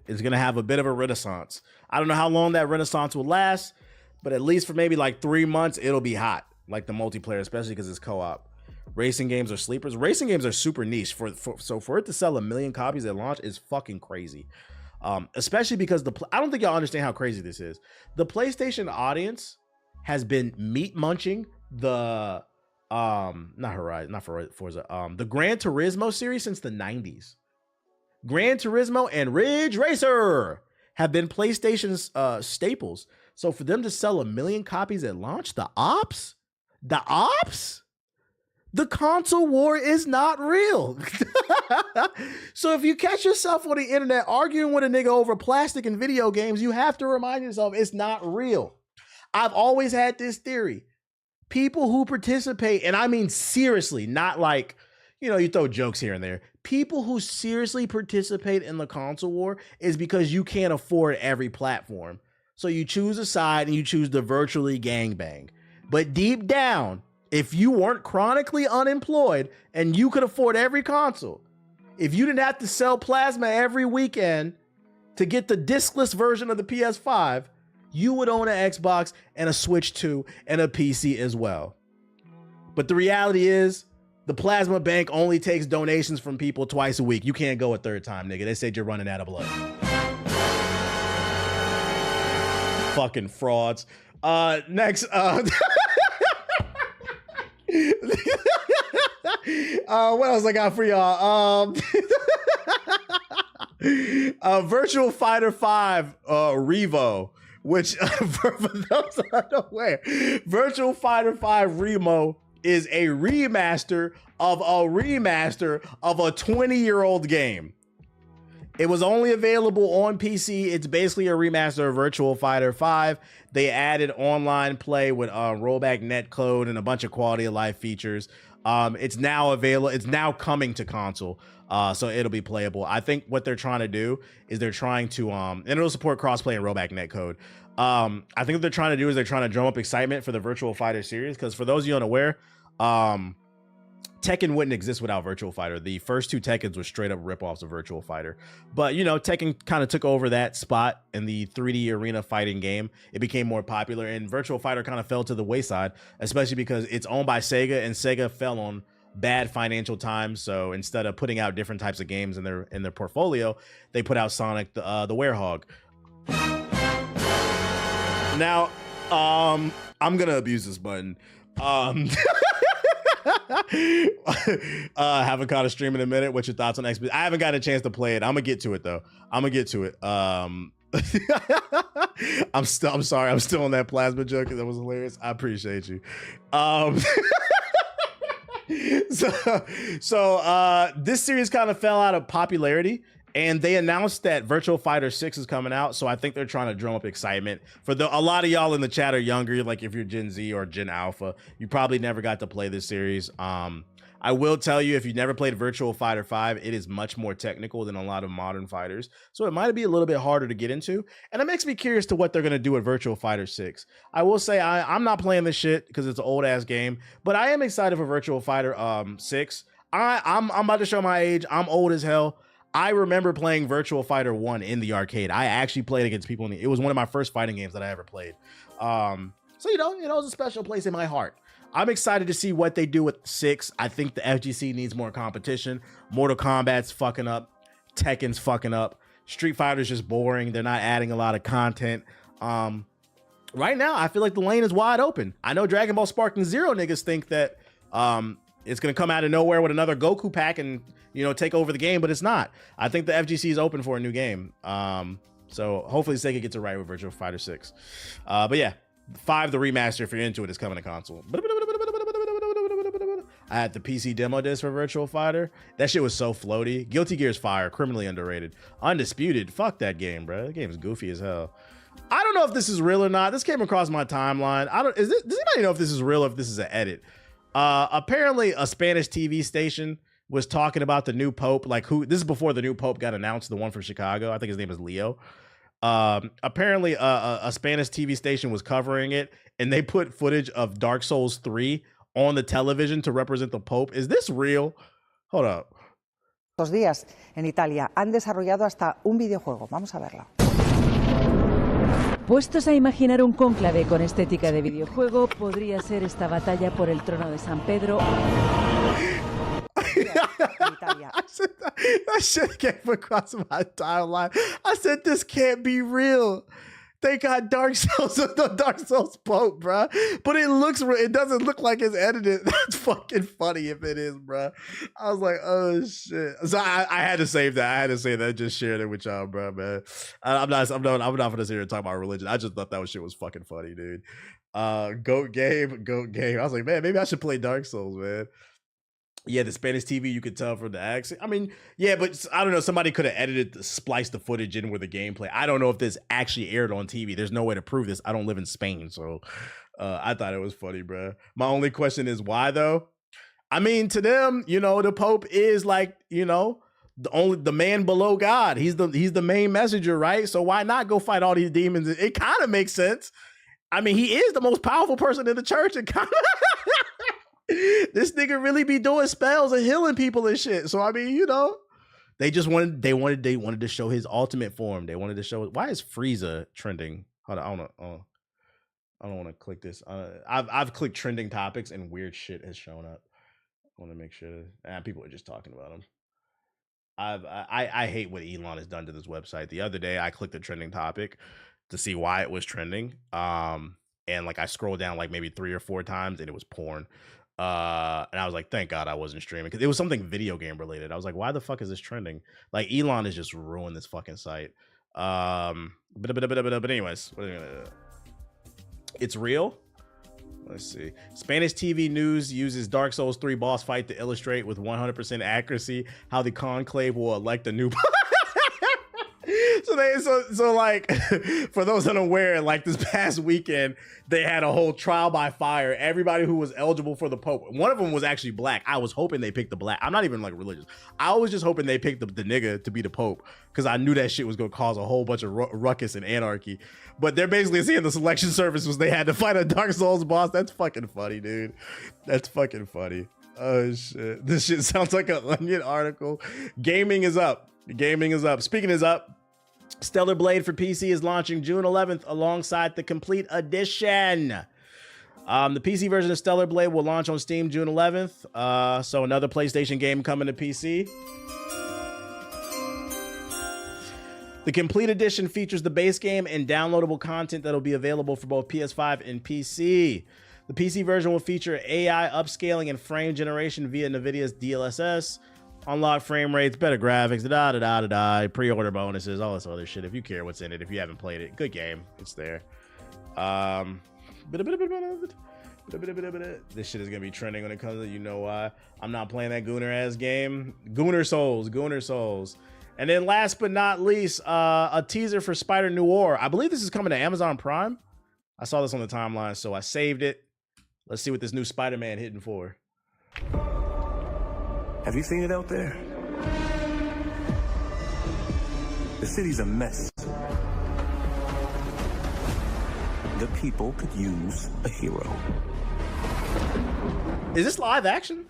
It's going to have a bit of a renaissance. I don't know how long that renaissance will last, but at least for maybe like 3 months, it'll be hot. Like the multiplayer, especially because it's co-op. Racing games are sleepers. Racing games are super niche. So for it to sell 1 million copies at launch is fucking crazy. Especially because I don't think y'all understand how crazy this is. The PlayStation audience has been meat munching the the Gran Turismo series since the 90s. Gran Turismo and Ridge Racer have been PlayStation's staples. So for them to sell 1 million copies at launch, the console war is not real. So if you catch yourself on the internet arguing with a nigga over plastic and video games, you have to remind yourself it's not real. I've always had this theory. People who participate, and I mean seriously, not like, you know, you throw jokes here and there. People who seriously participate in the console war is because you can't afford every platform. So you choose a side and you choose to virtually gangbang. But deep down, if you weren't chronically unemployed and you could afford every console, if you didn't have to sell plasma every weekend to get the discless version of the PS5, you would own an Xbox and a Switch 2 and a PC as well. But the reality is, the plasma bank only takes donations from people twice a week. You can't go a third time, nigga. They said you're running out of blood. Fucking frauds. Next, what else I got for y'all? Virtual Fighter 5 Revo, which for those unaware, Virtual Fighter 5 Remo is a remaster of a 20-year-old game. It was only available on PC. It's basically a remaster of Virtual Fighter 5. They added online play with rollback netcode and a bunch of quality of life features. It's now available. It's now coming to console, so it'll be playable. I think what they're trying to do is they're trying to, and it'll support crossplay and rollback netcode. I think what they're trying to do is they're trying to drum up excitement for the Virtual Fighter series, because for those of you unaware, Tekken wouldn't exist without Virtual Fighter. The first two Tekkens were straight up ripoffs of Virtual Fighter. But, you know, Tekken kind of took over that spot in the 3D arena fighting game. It became more popular, and Virtual Fighter kind of fell to the wayside, especially because it's owned by Sega, and Sega fell on bad financial times. So instead of putting out different types of games in their portfolio, they put out Sonic the Werehog. Now, I'm gonna abuse this button. Haven't caught a stream in a minute. What's your thoughts on XP? I haven't got a chance to play it. I'm gonna get to it though. I'm sorry. I'm still on that plasma joke. That was hilarious. I appreciate you. This series kind of fell out of popularity, and they announced that Virtual Fighter 6 is coming out. So I think they're trying to drum up excitement for a lot of y'all in the chat are younger. Like if you're Gen Z or Gen Alpha, you probably never got to play this series. I will tell you, if you never played Virtual Fighter 5, it is much more technical than a lot of modern fighters. So it might be a little bit harder to get into. And it makes me curious to what they're going to do with Virtual Fighter 6. I will say I'm not playing this shit because it's an old ass game, but I am excited for Virtual Fighter 6. I'm about to show my age. I'm old as hell. I remember playing Virtual Fighter 1 in the arcade. I actually played against people it was one of my first fighting games that I ever played. So it was a special place in my heart. I'm excited to see what they do with 6. I think the FGC needs more competition. Mortal Kombat's fucking up. Tekken's fucking up. Street Fighter's just boring. They're not adding a lot of content. Right now, I feel like the lane is wide open. I know Dragon Ball Sparking Zero niggas think that it's going to come out of nowhere with another Goku pack and, take over the game, but it's not. I think the FGC is open for a new game. So hopefully Sega gets it right with Virtual Fighter 6. But yeah, 5, the remaster, if you're into it, is coming to console. I had the PC demo disc for Virtual Fighter. That shit was so floaty. Guilty Gear's fire, criminally underrated. Undisputed, fuck that game, bro. That game is goofy as hell. I don't know if this is real or not. This came across my timeline. Does anybody know if this is real or if this is an edit? Apparently a Spanish TV station was talking about the new Pope. This is before the new Pope got announced, the one from Chicago. I think his name is Leo. Apparently a Spanish TV station was covering it, and they put footage of Dark Souls 3 on the television to represent the Pope. Is this real? Hold up. Estos días en Italia han desarrollado hasta un videojuego. Vamos a verlo. Puestos a imaginar un cónclave con estética de videojuego, podría ser esta batalla por el trono de San Pedro. I said that shit came across my timeline. I said this can't be real. They got Dark Souls, the Dark Souls Pope, bro. But it doesn't look like it's edited. That's fucking funny if it is, bro. I was like, oh shit. So I had to save that. I had to say that. Just shared it with y'all, bro, man. I'm not gonna sit here and talk about religion. I just thought that shit was fucking funny, dude. Goat game. I was like, man, maybe I should play Dark Souls, man. Yeah, the Spanish TV, you could tell from the accent. I mean, yeah, but I don't know. Somebody could have spliced the footage in with the gameplay. I don't know if this actually aired on TV. There's no way to prove this. I don't live in Spain, so I thought it was funny, bro. My only question is why, though? I mean, to them, the Pope is the man below God. He's the main messenger, right? So why not go fight all these demons? It kind of makes sense. I mean, he is the most powerful person in the church. It kind of this nigga really be doing spells and healing people and shit. So I mean, they wanted to show his ultimate form. They wanted to show. Why is Frieza trending? Hold on, I don't want to click this. I've clicked trending topics and weird shit has shown up. I want to make sure people are just talking about him. I hate what Elon has done to this website. The other day I clicked a trending topic to see why it was trending. And I scrolled down maybe 3 or 4 times and it was porn. And I was like, thank God I wasn't streaming because it was something video game related. I was like, why the fuck is this trending? Elon has just ruined this fucking site. But anyways, it's real. Let's see. Spanish TV news uses Dark Souls 3 boss fight to illustrate with 100% accuracy how the conclave will elect a new for those unaware, this past weekend, they had a whole trial by fire. Everybody who was eligible for the Pope, one of them was actually black. I was hoping they picked the black. I'm not even religious. I was just hoping they picked the nigga to be the Pope because I knew that shit was going to cause a whole bunch of ruckus and anarchy. But they're basically saying the selection service was they had to fight a Dark Souls boss. That's fucking funny, dude. That's fucking funny. Oh shit. This shit sounds like an Onion article. Gaming is up. Speaking is up. Stellar Blade for PC is launching June 11th alongside the Complete Edition. The PC version of Stellar Blade will launch on Steam June 11th. So another PlayStation game coming to PC. The Complete Edition features the base game and downloadable content that will be available for both PS5 and PC. The PC version will feature AI upscaling and frame generation via NVIDIA's DLSS. Unlock frame rates, better graphics, da. Pre-order bonuses, all this other shit. If you care what's in it, if you haven't played it, good game. It's there. This shit is gonna be trending when it comes to, you know why. I'm not playing that Gooner ass game. Gooner Souls. And then last but not least, a teaser for Spider Noir. I believe this is coming to Amazon Prime. I saw this on the timeline, so I saved it. Let's see what this new Spider-Man hitting for. Have you seen it out there? The city's a mess. The people could use a hero. Is this live action?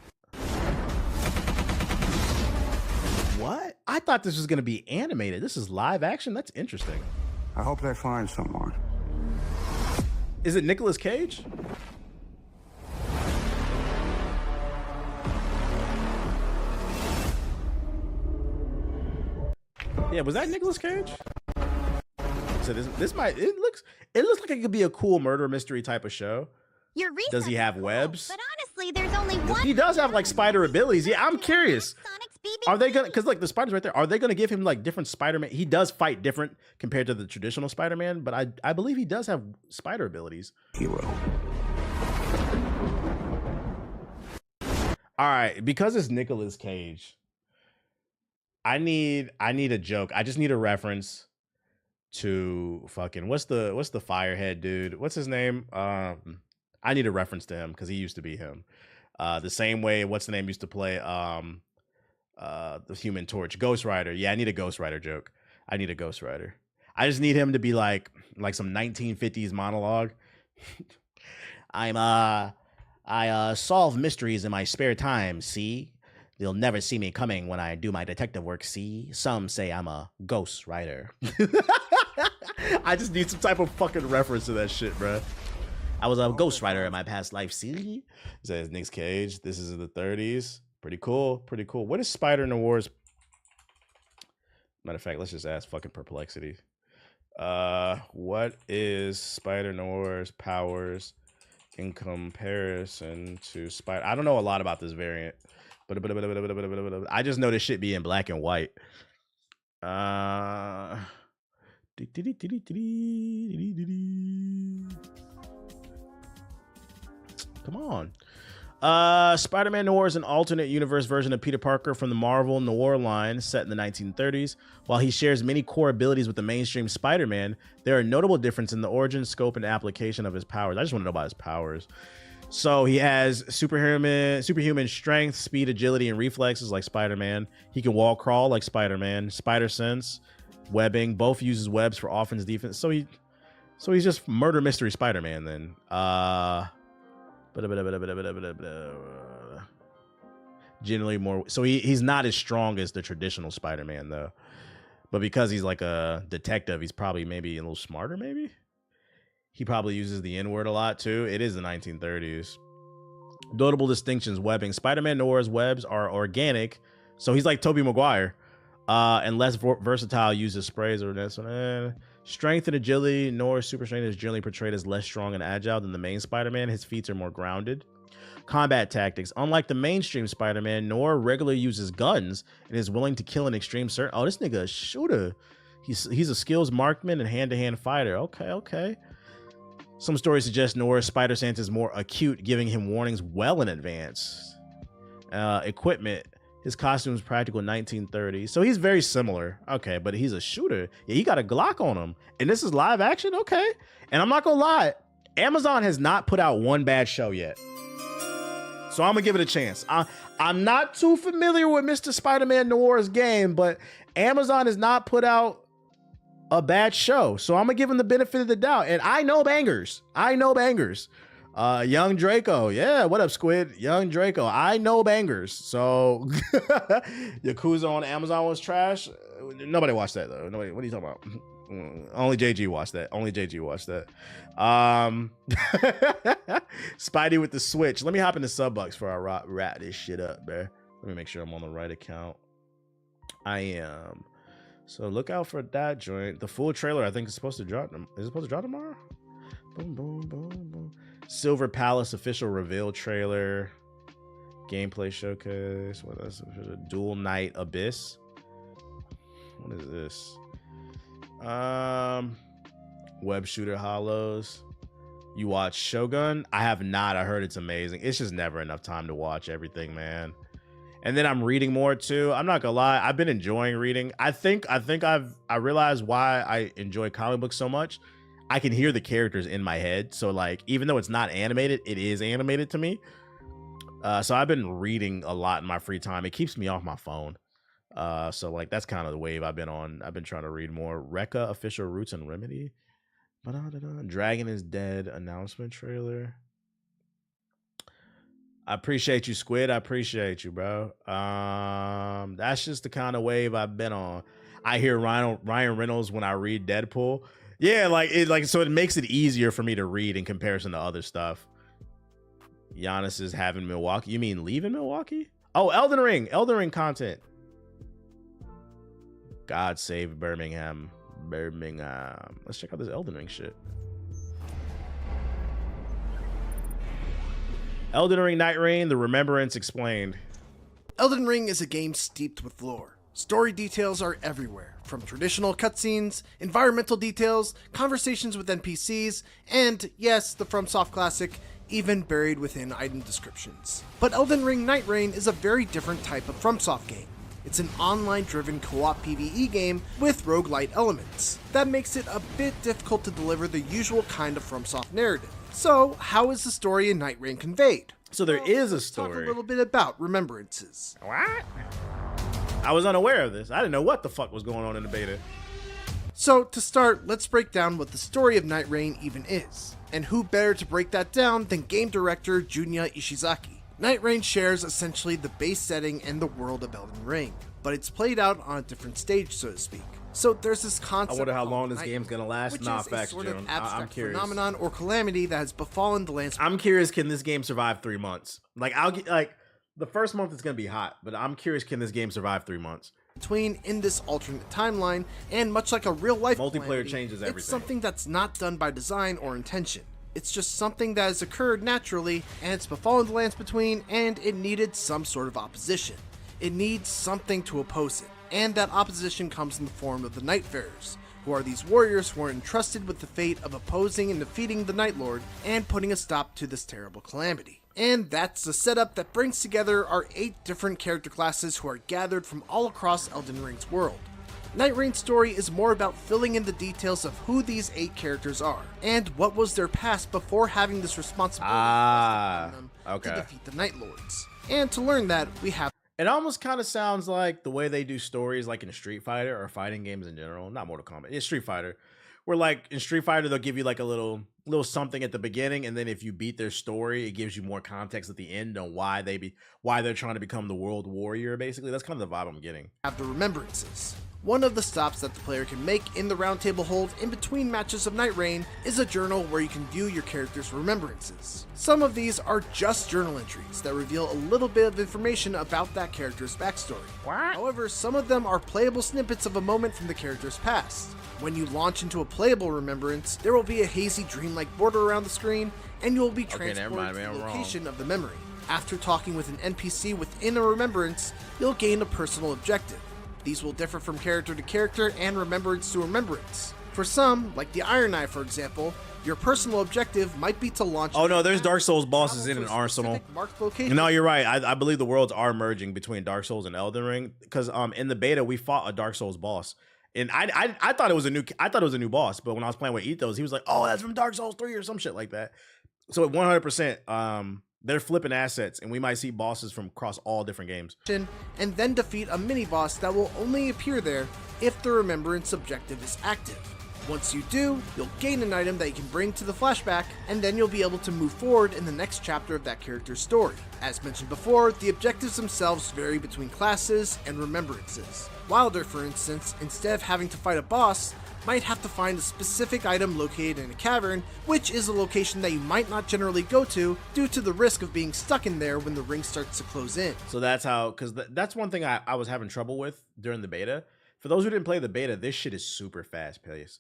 What? I thought this was going to be animated. This is live action? That's interesting. I hope they find someone. Is it Nicolas Cage? Yeah, was that Nicolas Cage? So this might, it looks like it could be a cool murder mystery type of show. Your Does he recess have is cool, webs? But honestly, there's only one. He does have like spider abilities. Yeah, I'm curious. Sonic's BB. Are they gonna, because like the spider's right there, are they gonna give him like different Spider-Man? He does fight different compared to the traditional Spider-Man, but I believe he does have spider abilities. Hero. All right, because it's Nicolas Cage, I need a joke. I just need a reference to fucking what's the firehead dude? What's his name? I need a reference to him because he used to be him. The same way what's the name used to play the Human Torch, Ghost Rider. Yeah, I need a Ghost Rider joke. I need a Ghost Rider. I just need him to be like some 1950s monologue. I solve mysteries in my spare time, see? They'll never see me coming when I do my detective work, see? Some say I'm a ghost writer. I just need some type of fucking reference to that shit, bro. I was a ghost writer in my past life, see? It says Nick Cage. This is in the 30s. Pretty cool. Pretty cool. What is Spider Noir's? Matter of fact, let's just ask fucking Perplexity. What is Spider Noir's powers in comparison to Spider? I don't know a lot about this variant, but I just know this shit be in black and white. Come on. Spider-Man Noir is an alternate universe version of Peter Parker from the Marvel Noir line set in the 1930s. While he shares many core abilities with the mainstream Spider-Man, there are notable differences in the origin, scope, and application of his powers. I just want to know about his powers. So he has superhuman strength, speed, agility, and reflexes like Spider-Man. He can wall crawl like Spider-Man. Spider sense, webbing, both uses webs for offense, defense. So he's just murder mystery Spider-Man then. Generally more, so he's not as strong as the traditional Spider-Man though, but because he's like a detective, he's probably maybe a little smarter. Maybe he probably uses the N-word a lot too. It is the 1930s. Notable distinctions: webbing. Spider-Man Noir's webs are organic, so he's like Tobey Maguire, and less versatile. Uses sprays or this. Strength and agility. Noir's super strength is generally portrayed as less strong and agile than the main Spider-Man. His feats are more grounded. Combat tactics. Unlike the mainstream Spider-Man, Noir regularly uses guns and is willing to kill in extreme certain. Oh, this nigga a shooter. He's a skills marksman and hand-to-hand fighter. Okay. Some stories suggest Noir's spider sense is more acute, giving him warnings well in advance. Equipment. His costume is practical 1930s. So he's very similar. Okay, but he's a shooter. Yeah, he got a Glock on him. And this is live action? Okay. And I'm not going to lie. Amazon has not put out one bad show yet. So I'm going to give it a chance. I'm not too familiar with Mr. Spider-Man Noir's game, but Amazon has not put out a bad show. So I'm going to give him the benefit of the doubt. And I know bangers. Young Draco. Yeah, what up, Squid? Young Draco. I know bangers. So Yakuza on Amazon was trash. Nobody watched that though. Nobody. What are you talking about? Only JG watched that. Spidey with the Switch. Let me hop into Subbucks before I wrap this shit up, bro. Let me make sure I'm on the right account. I am. So look out for that joint. The full trailer I think is supposed to drop. Is it supposed to drop tomorrow? Boom, boom, boom, boom. Silver Palace official reveal trailer. Gameplay showcase. What is it? Dual Knight Abyss. What is this? Web Shooter Hollows. You watch Shogun? I have not. I heard it's amazing. It's just never enough time to watch everything, man. And then I'm reading more too. I'm not gonna lie, I've been enjoying reading. I realized why I enjoy comic books so much. I can hear the characters in my head. So like, even though it's not animated, it is animated to me. So I've been reading a lot in my free time. It keeps me off my phone. So like that's kind of the wave I've been on. I've been trying to read more. Rekka Official Roots and Remedy. Dragon is Dead announcement trailer. I appreciate you, Squid. I appreciate you, bro. That's just the kind of wave I've been on. I hear Ryan Reynolds when I read Deadpool. Yeah, so it makes it easier for me to read in comparison to other stuff. Giannis is having Milwaukee. You mean leaving Milwaukee? Oh, Elden Ring content. God save Birmingham. Let's check out this Elden Ring shit. Elden Ring Night Rain, The Remembrance Explained. Elden Ring is a game steeped with lore. Story details are everywhere, from traditional cutscenes, environmental details, conversations with NPCs, and, yes, the FromSoft classic, even buried within item descriptions. But Elden Ring Night Rain is a very different type of FromSoft game. It's an online-driven co-op PvE game with roguelite elements. That makes it a bit difficult to deliver the usual kind of FromSoft narrative. So, how is the story in Night Rain conveyed? So there is a Let's talk story. a little bit about Remembrances. What? I was unaware of this. I didn't know what the fuck was going on in the beta. So, to start, let's break down what the story of Night Rain even is. And who better to break that down than game director Junya Ishizaki. Night Rain shares essentially the base setting and the world of Elden Ring, but it's played out on a different stage, so to speak. So there's this concept. I wonder how called long this Night game's gonna last. which Nah, is facts, a sort June. of I'm abstract curious. phenomenon or calamity that has befallen the landscape. I'm curious, can this game survive 3 months? Like, I'll get the first month it's gonna be hot, but I'm curious, can this game survive 3 months? Between in this alternate timeline, and much like a real-life Multiplayer calamity, changes it's everything. something that's not done by design or intention. It's just something that has occurred naturally, and it's befallen the lands between, and it needed some sort of opposition. It needs something to oppose it, and that opposition comes in the form of the Nightfarers, who are these warriors who are entrusted with the fate of opposing and defeating the Night Lord and putting a stop to this terrible calamity. And that's the setup that brings together our 8 different character classes who are gathered from all across Elden Ring's world. Night Rain's story is more about filling in the details of who these 8 characters are, and what was their past before having this responsibility thrust upon them to defeat the Night Lords. And to learn that, we have It almost kind of sounds like the way they do stories like in Street Fighter or fighting games in general. Not Mortal Kombat. It's Street Fighter. Where like in Street Fighter, they'll give you like a little something at the beginning, and then if you beat their story, it gives you more context at the end on why they're trying to become the world warrior, basically. That's kind of the vibe I'm getting. have the Remembrances. One of the stops that the player can make in the roundtable hold in between matches of Night Rain is a journal where you can view your character's remembrances. Some of these are just journal entries that reveal a little bit of information about that character's backstory. However, some of them are playable snippets of a moment from the character's past. When you launch into a playable remembrance, there will be a hazy dreamlike border around the screen, and you will be transported to the location of the memory. After talking with an NPC within a remembrance, you'll gain a personal objective. These will differ from character to character and remembrance to remembrance. For some, like the Iron Eye for example, your personal objective might be to launch... Oh no, there's Dark Souls bosses in an arsenal. No, you're right. I believe the worlds are merging between Dark Souls and Elden Ring, because in the beta we fought a Dark Souls boss. And I thought it was a new boss, but when I was playing with Ethos, he was like, "Oh, that's from Dark Souls 3 or some shit like that." So 100%, they're flipping assets, and we might see bosses from across all different games. And then defeat a mini-boss that will only appear there if the remembrance objective is active. Once you do, you'll gain an item that you can bring to the flashback, and then you'll be able to move forward in the next chapter of that character's story. As mentioned before, the objectives themselves vary between classes and remembrances. Wilder, for instance, instead of having to fight a boss, might have to find a specific item located in a cavern, which is a location that you might not generally go to due to the risk of being stuck in there when the ring starts to close in. So that's how, because that's one thing I was having trouble with during the beta. For those who didn't play the beta, this shit is super fast paced.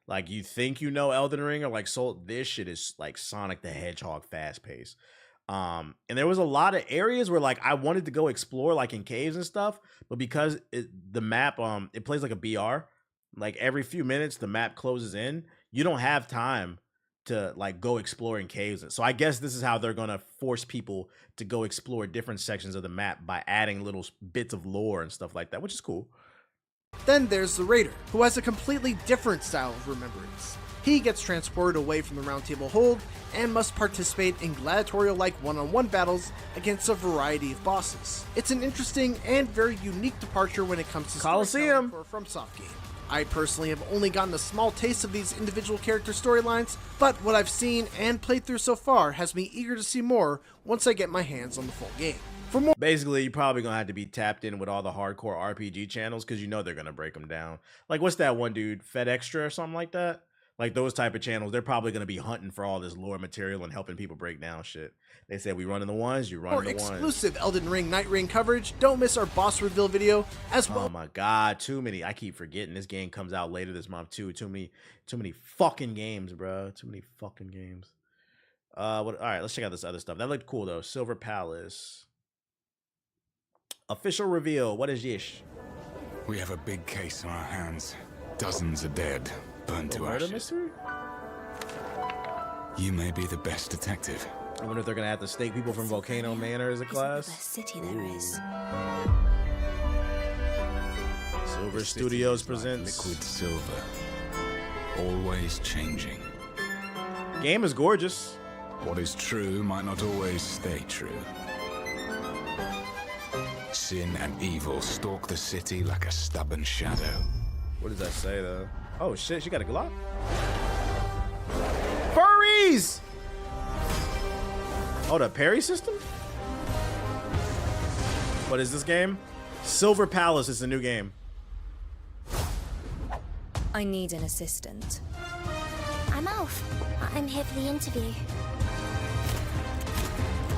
Like, you think you know Elden Ring or like Soul, this shit is like Sonic the Hedgehog fast paced. And there was a lot of areas where like I wanted to go explore like in caves and stuff, but because the map it plays like a BR, like every few minutes the map closes in, you don't have time to like go explore in caves. So I guess this is how they're gonna force people to go explore different sections of the map by adding little bits of lore and stuff like that, which is cool. Then there's the Raider, who has a completely different style of remembrance. He gets transported away from the Round Table Hold and must participate in gladiatorial-like one-on-one battles against a variety of bosses. It's an interesting and very unique departure when it comes to Colosseum for a FromSoft game. I personally have only gotten a small taste of these individual character storylines, but what I've seen and played through so far has me eager to see more once I get my hands on the full game. For more, basically, you're probably gonna have to be tapped in with all the hardcore RPG channels because you know they're gonna break them down. Like, what's that one dude, Fed Extra or something like that? Like those type of channels, they're probably gonna be hunting for all this lore material and helping people break down shit. They said we running the ones, you running the ones. exclusive Elden Ring Night Rain coverage, don't miss our boss reveal video as well. Oh my god, too many. I keep forgetting this game comes out later this month too. Too many fucking games, bro. Too many fucking games. All right, let's check out this other stuff. That looked cool though. Silver Palace. Official reveal. What is Yish? We have a big case on our hands. Dozens are dead, burned to Murder ashes. mystery? You may be the best detective. I wonder if they're gonna have to stake people from Volcano Manor as a class. City there is. Silver The city Studios is like presents liquid silver, always changing. Game is gorgeous. What is true might not always stay true. Sin and evil stalk the city like a stubborn shadow. What does that say though? Oh shit, she got a Glock? Furries! Oh, the parry system? What is this game? Silver Palace is a new game. I need an assistant. I'm Alf. I'm here for the interview.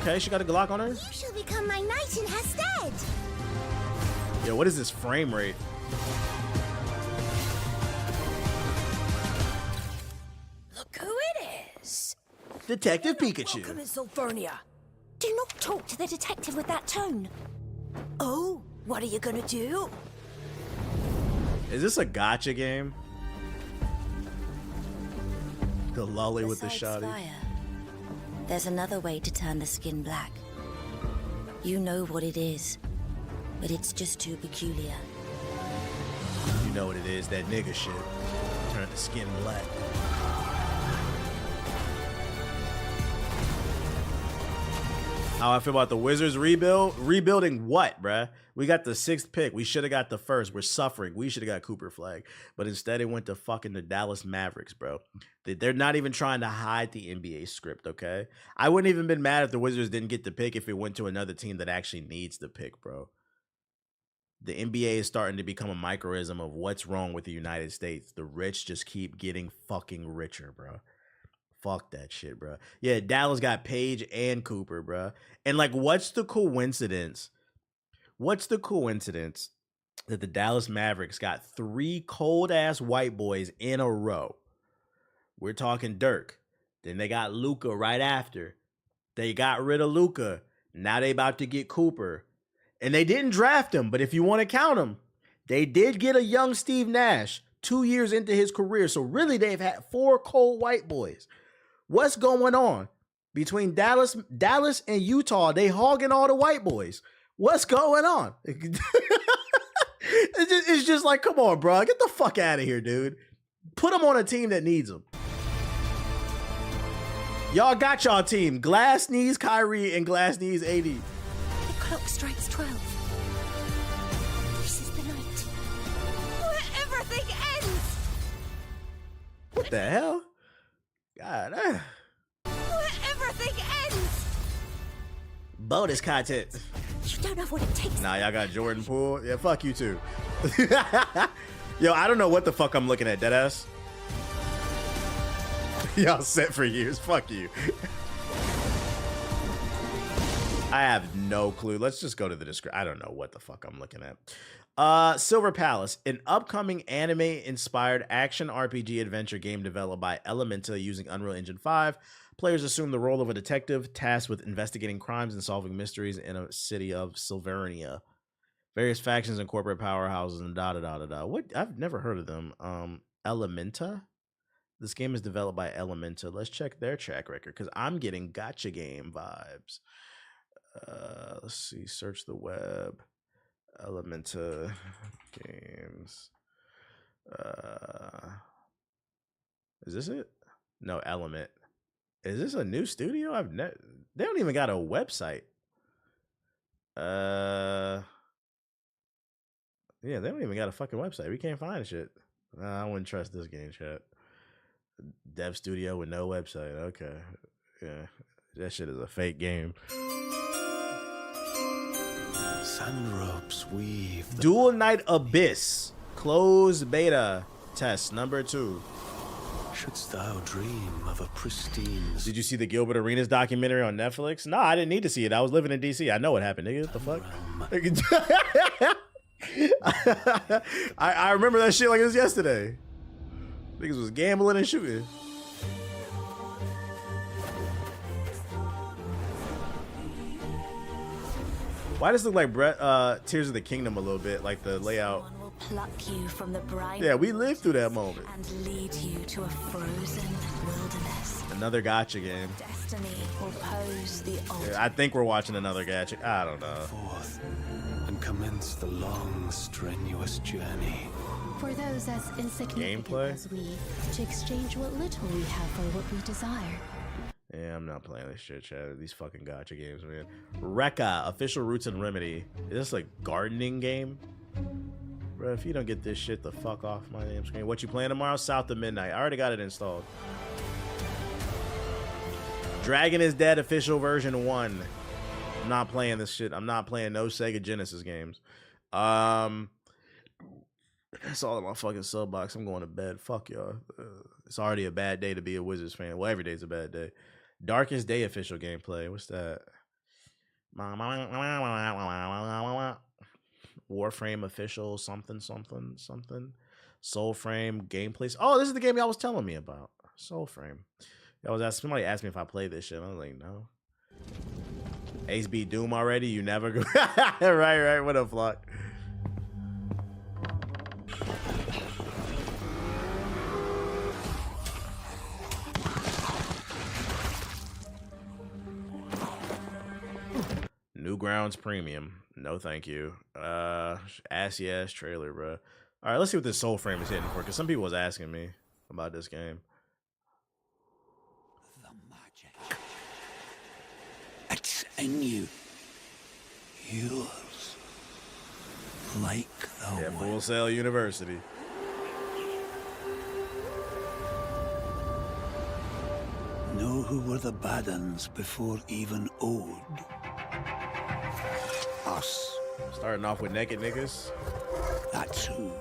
Okay, she got a Glock on her? You shall become my knight in her stead. Yo, what is this frame rate? Look who it is. Detective Welcome Pikachu. in Sulphernia. Do not talk to the detective with that tone. Oh, what are you gonna do? Is this a gotcha game? The lolly with the Besides shoddy. fire, there's another way to turn the skin black. You know what it is, but it's just too peculiar. You know what it is, that nigga shit. Turn the skin black. How I feel about the Wizards rebuilding what, bruh? We got the 6th pick. We should have got the 1st. We're suffering. We should have got Cooper Flag. But instead it went to fucking the Dallas Mavericks, bro. They're not even trying to hide the NBA script, okay? I wouldn't even been mad if the Wizards didn't get the pick if it went to another team that actually needs the pick, bro. The NBA is starting to become a microism of what's wrong with the United States. The rich just keep getting fucking richer, bro. Fuck that shit, bro. Yeah, Dallas got Page and Cooper, bro. And like, what's the coincidence? What's the coincidence that the Dallas Mavericks got 3 cold-ass white boys in a row? We're talking Dirk. Then they got Luka right after. They got rid of Luka. Now they about to get Cooper. And they didn't draft him, but if you want to count him, they did get a young Steve Nash 2 years into his career. So really, they've had 4 cold white boys. What's going on between Dallas and Utah? They hogging all the white boys. What's going on? It's just like, come on, bro. Get the fuck out of here, dude. Put them on a team that needs them. Y'all got y'all team. Glass needs Kyrie and Glass needs AD. The clock strikes 12. This is the night where everything ends. What the hell? God, Where everything ends. bonus content. You don't know what it takes. Nah, y'all got Jordan Poole. Yeah, fuck you too. Yo, I don't know what the fuck I'm looking at, deadass. Y'all set for years. Fuck you. I have no clue. Let's just go to the description. I don't know what the fuck I'm looking at. Silver Palace, an upcoming anime-inspired action RPG adventure game developed by Elemental using Unreal Engine 5, Players assume the role of a detective tasked with investigating crimes and solving mysteries in a city of Silvernia. Various factions and corporate powerhouses and da-da-da-da-da. What? I've never heard of them. Elementa? This game is developed by Elementa. Let's check their track record because I'm getting gacha game vibes. Let's see. Search the web. Elementa games. Is this it? No, Element. Is this a new studio? They don't even got a website. Yeah, they don't even got a fucking website. We can't find shit. I wouldn't trust this game, chat. Dev studio with no website. Okay. Yeah. That shit is a fake game. Sand ropes weave. Dual Knight Abyss. Closed beta test number 2. Shouldst thou dream of a pristine... Did you see the Gilbert Arenas documentary on Netflix? No, I didn't need to see it. I was living in DC. I know what happened, nigga. What the fuck? I remember that shit like it was yesterday. Niggas was gambling and shooting. Why does it look like Tears of the Kingdom a little bit, like the layout? Someone will pluck you from the brine. Yeah, we lived through that moment. And lead you to a frozen wilderness. Another gacha game. Destiny will pose the ultimate. Yeah, I think we're watching another gacha. I don't know. Forth and commence the long, strenuous journey. For those as insignificant Gameplay? as we, to exchange what little we have for what we desire. Yeah, I'm not playing this shit, chat. These fucking gacha games, man. Rekka, Official Roots and Remedy. Is this a gardening game? Bro, if you don't get this shit the fuck off my damn screen. What you playing tomorrow? South of Midnight. I already got it installed. Dragon is Dead Official Version 1. I'm not playing this shit. I'm not playing no Sega Genesis games. That's all in my fucking sub box. I'm going to bed. Fuck y'all. It's already a bad day to be a Wizards fan. Well, every day's a bad day. Darkest Day official gameplay. What's that? Warframe official something. Soulframe gameplay. Oh, this is the game y'all was telling me about. Soulframe. Somebody asked me if I played this shit. I was like, no. Ace beat Doom already? You never go. Right. What up, Flock? Newgrounds Premium. No, thank you. Assy ass trailer, bro. All right, let's see what this Soulframe is hitting for, because some people was asking me about this game. The magic. It's in you. Yours. Like the Yeah, Full Sail University. Know who were the bad uns before even Ode? Us. Starting off with naked niggas. That's who.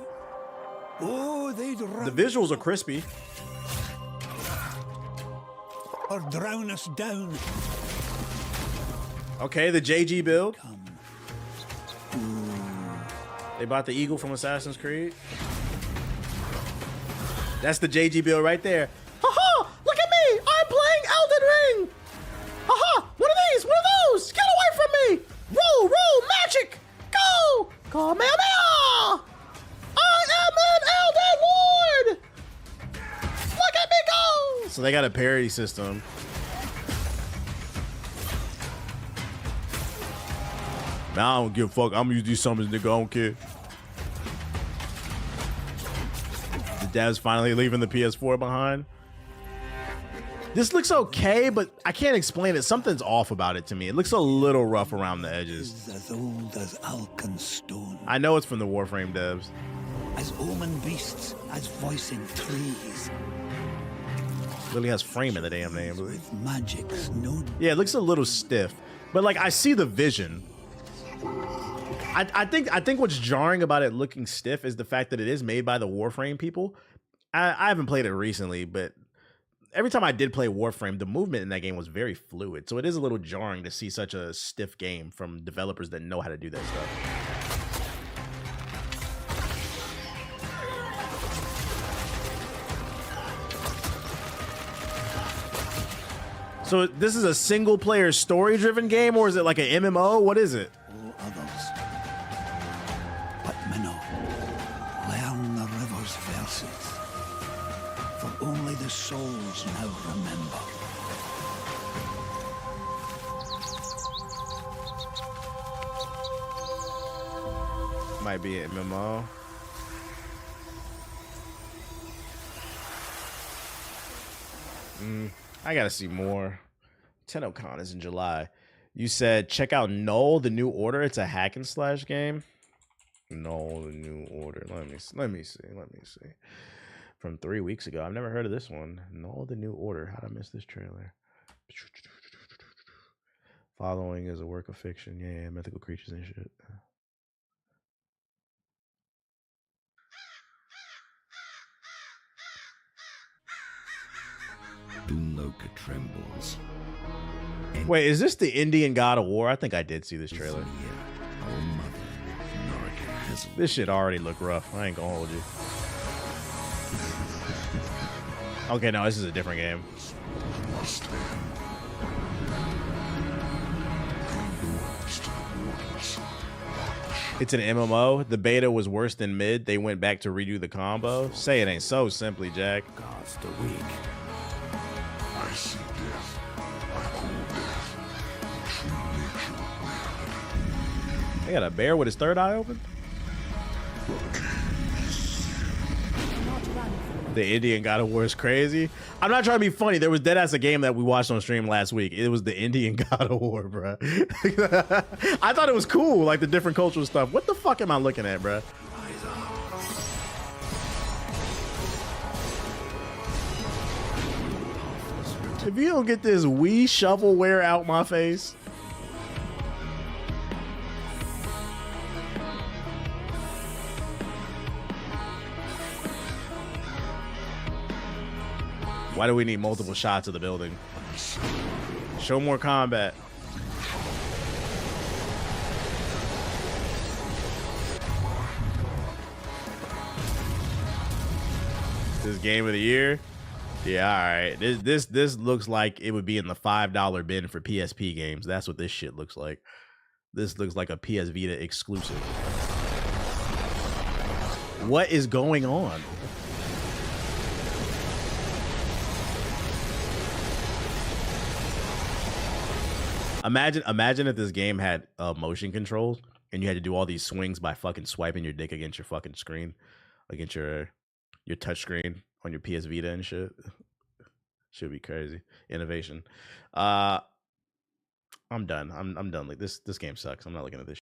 Oh, they'd The visuals are crispy. or drown us down. Okay, the JG build. They bought the eagle from Assassin's Creed. That's the JG build right there. Haha! Look at me! I'm playing Elden Ring! Haha! What are these? What are those? Get away from me! Roll! Magic! Go! Kamehameha! I am an Elden Lord! Look at me go! So they got a parry system. Now I don't give a fuck. I'm gonna use these summons, nigga. I don't care. The devs finally leaving the PS4 behind. This looks okay, but I can't explain it. Something's off about it to me. It looks a little rough around the edges. As old as Alkenstone. I know it's from the Warframe devs. As omen beasts, as voicing trees. Really has frame in the damn name. With magics, no. Yeah, it looks a little stiff, but like I see the vision. I think what's jarring about it looking stiff is the fact that it is made by the Warframe people. I haven't played it recently, but every time I did play Warframe, the movement in that game was very fluid. So it is a little jarring to see such a stiff game from developers that know how to do that stuff. So this is a single player story driven game, or is it like an MMO? What is it? All others. But Minnow, learn the river's verses. For only the souls now remember. Might be an MMO. I gotta see more. TennoCon is in July. You said check out Null, the New Order. It's a hack and slash game. Null, the New Order. Let me see. From 3 weeks ago. I've never heard of this one. Null, the New Order. How'd I miss this trailer? Following is a work of fiction. Yeah, mythical creatures and shit. Dunloka trembles. Wait, is this the Indian God of War? I think I did see this trailer. Our mother, Naraka Hazel. This shit already look rough. I ain't gonna hold you. Okay, no, this is a different game. It's an MMO. The beta was worse than mid. They went back to redo the combo. Say it ain't so, simply, Jack. Gods the weak. I see death. I call death. True nature. They got a bear with his third eye open? The Indian God of War is crazy. I'm not trying to be funny. There was deadass a game that we watched on stream last week. It was the Indian God of War, bro. I thought it was cool, like the different cultural stuff. What the fuck am I looking at, bro? If you don't get this Wii shovelware out my face. Why do we need multiple shots of the building? Show more combat. This game of the year? Yeah, all right. This looks like it would be in the $5 bin for PSP games. That's what this shit looks like. This looks like a PS Vita exclusive. What is going on? Imagine if this game had motion controls and you had to do all these swings by fucking swiping your dick against your fucking screen, against your touch screen on your PS Vita and shit. Should be crazy. Innovation. I'm done. I'm done. Like this game sucks. I'm not looking at this.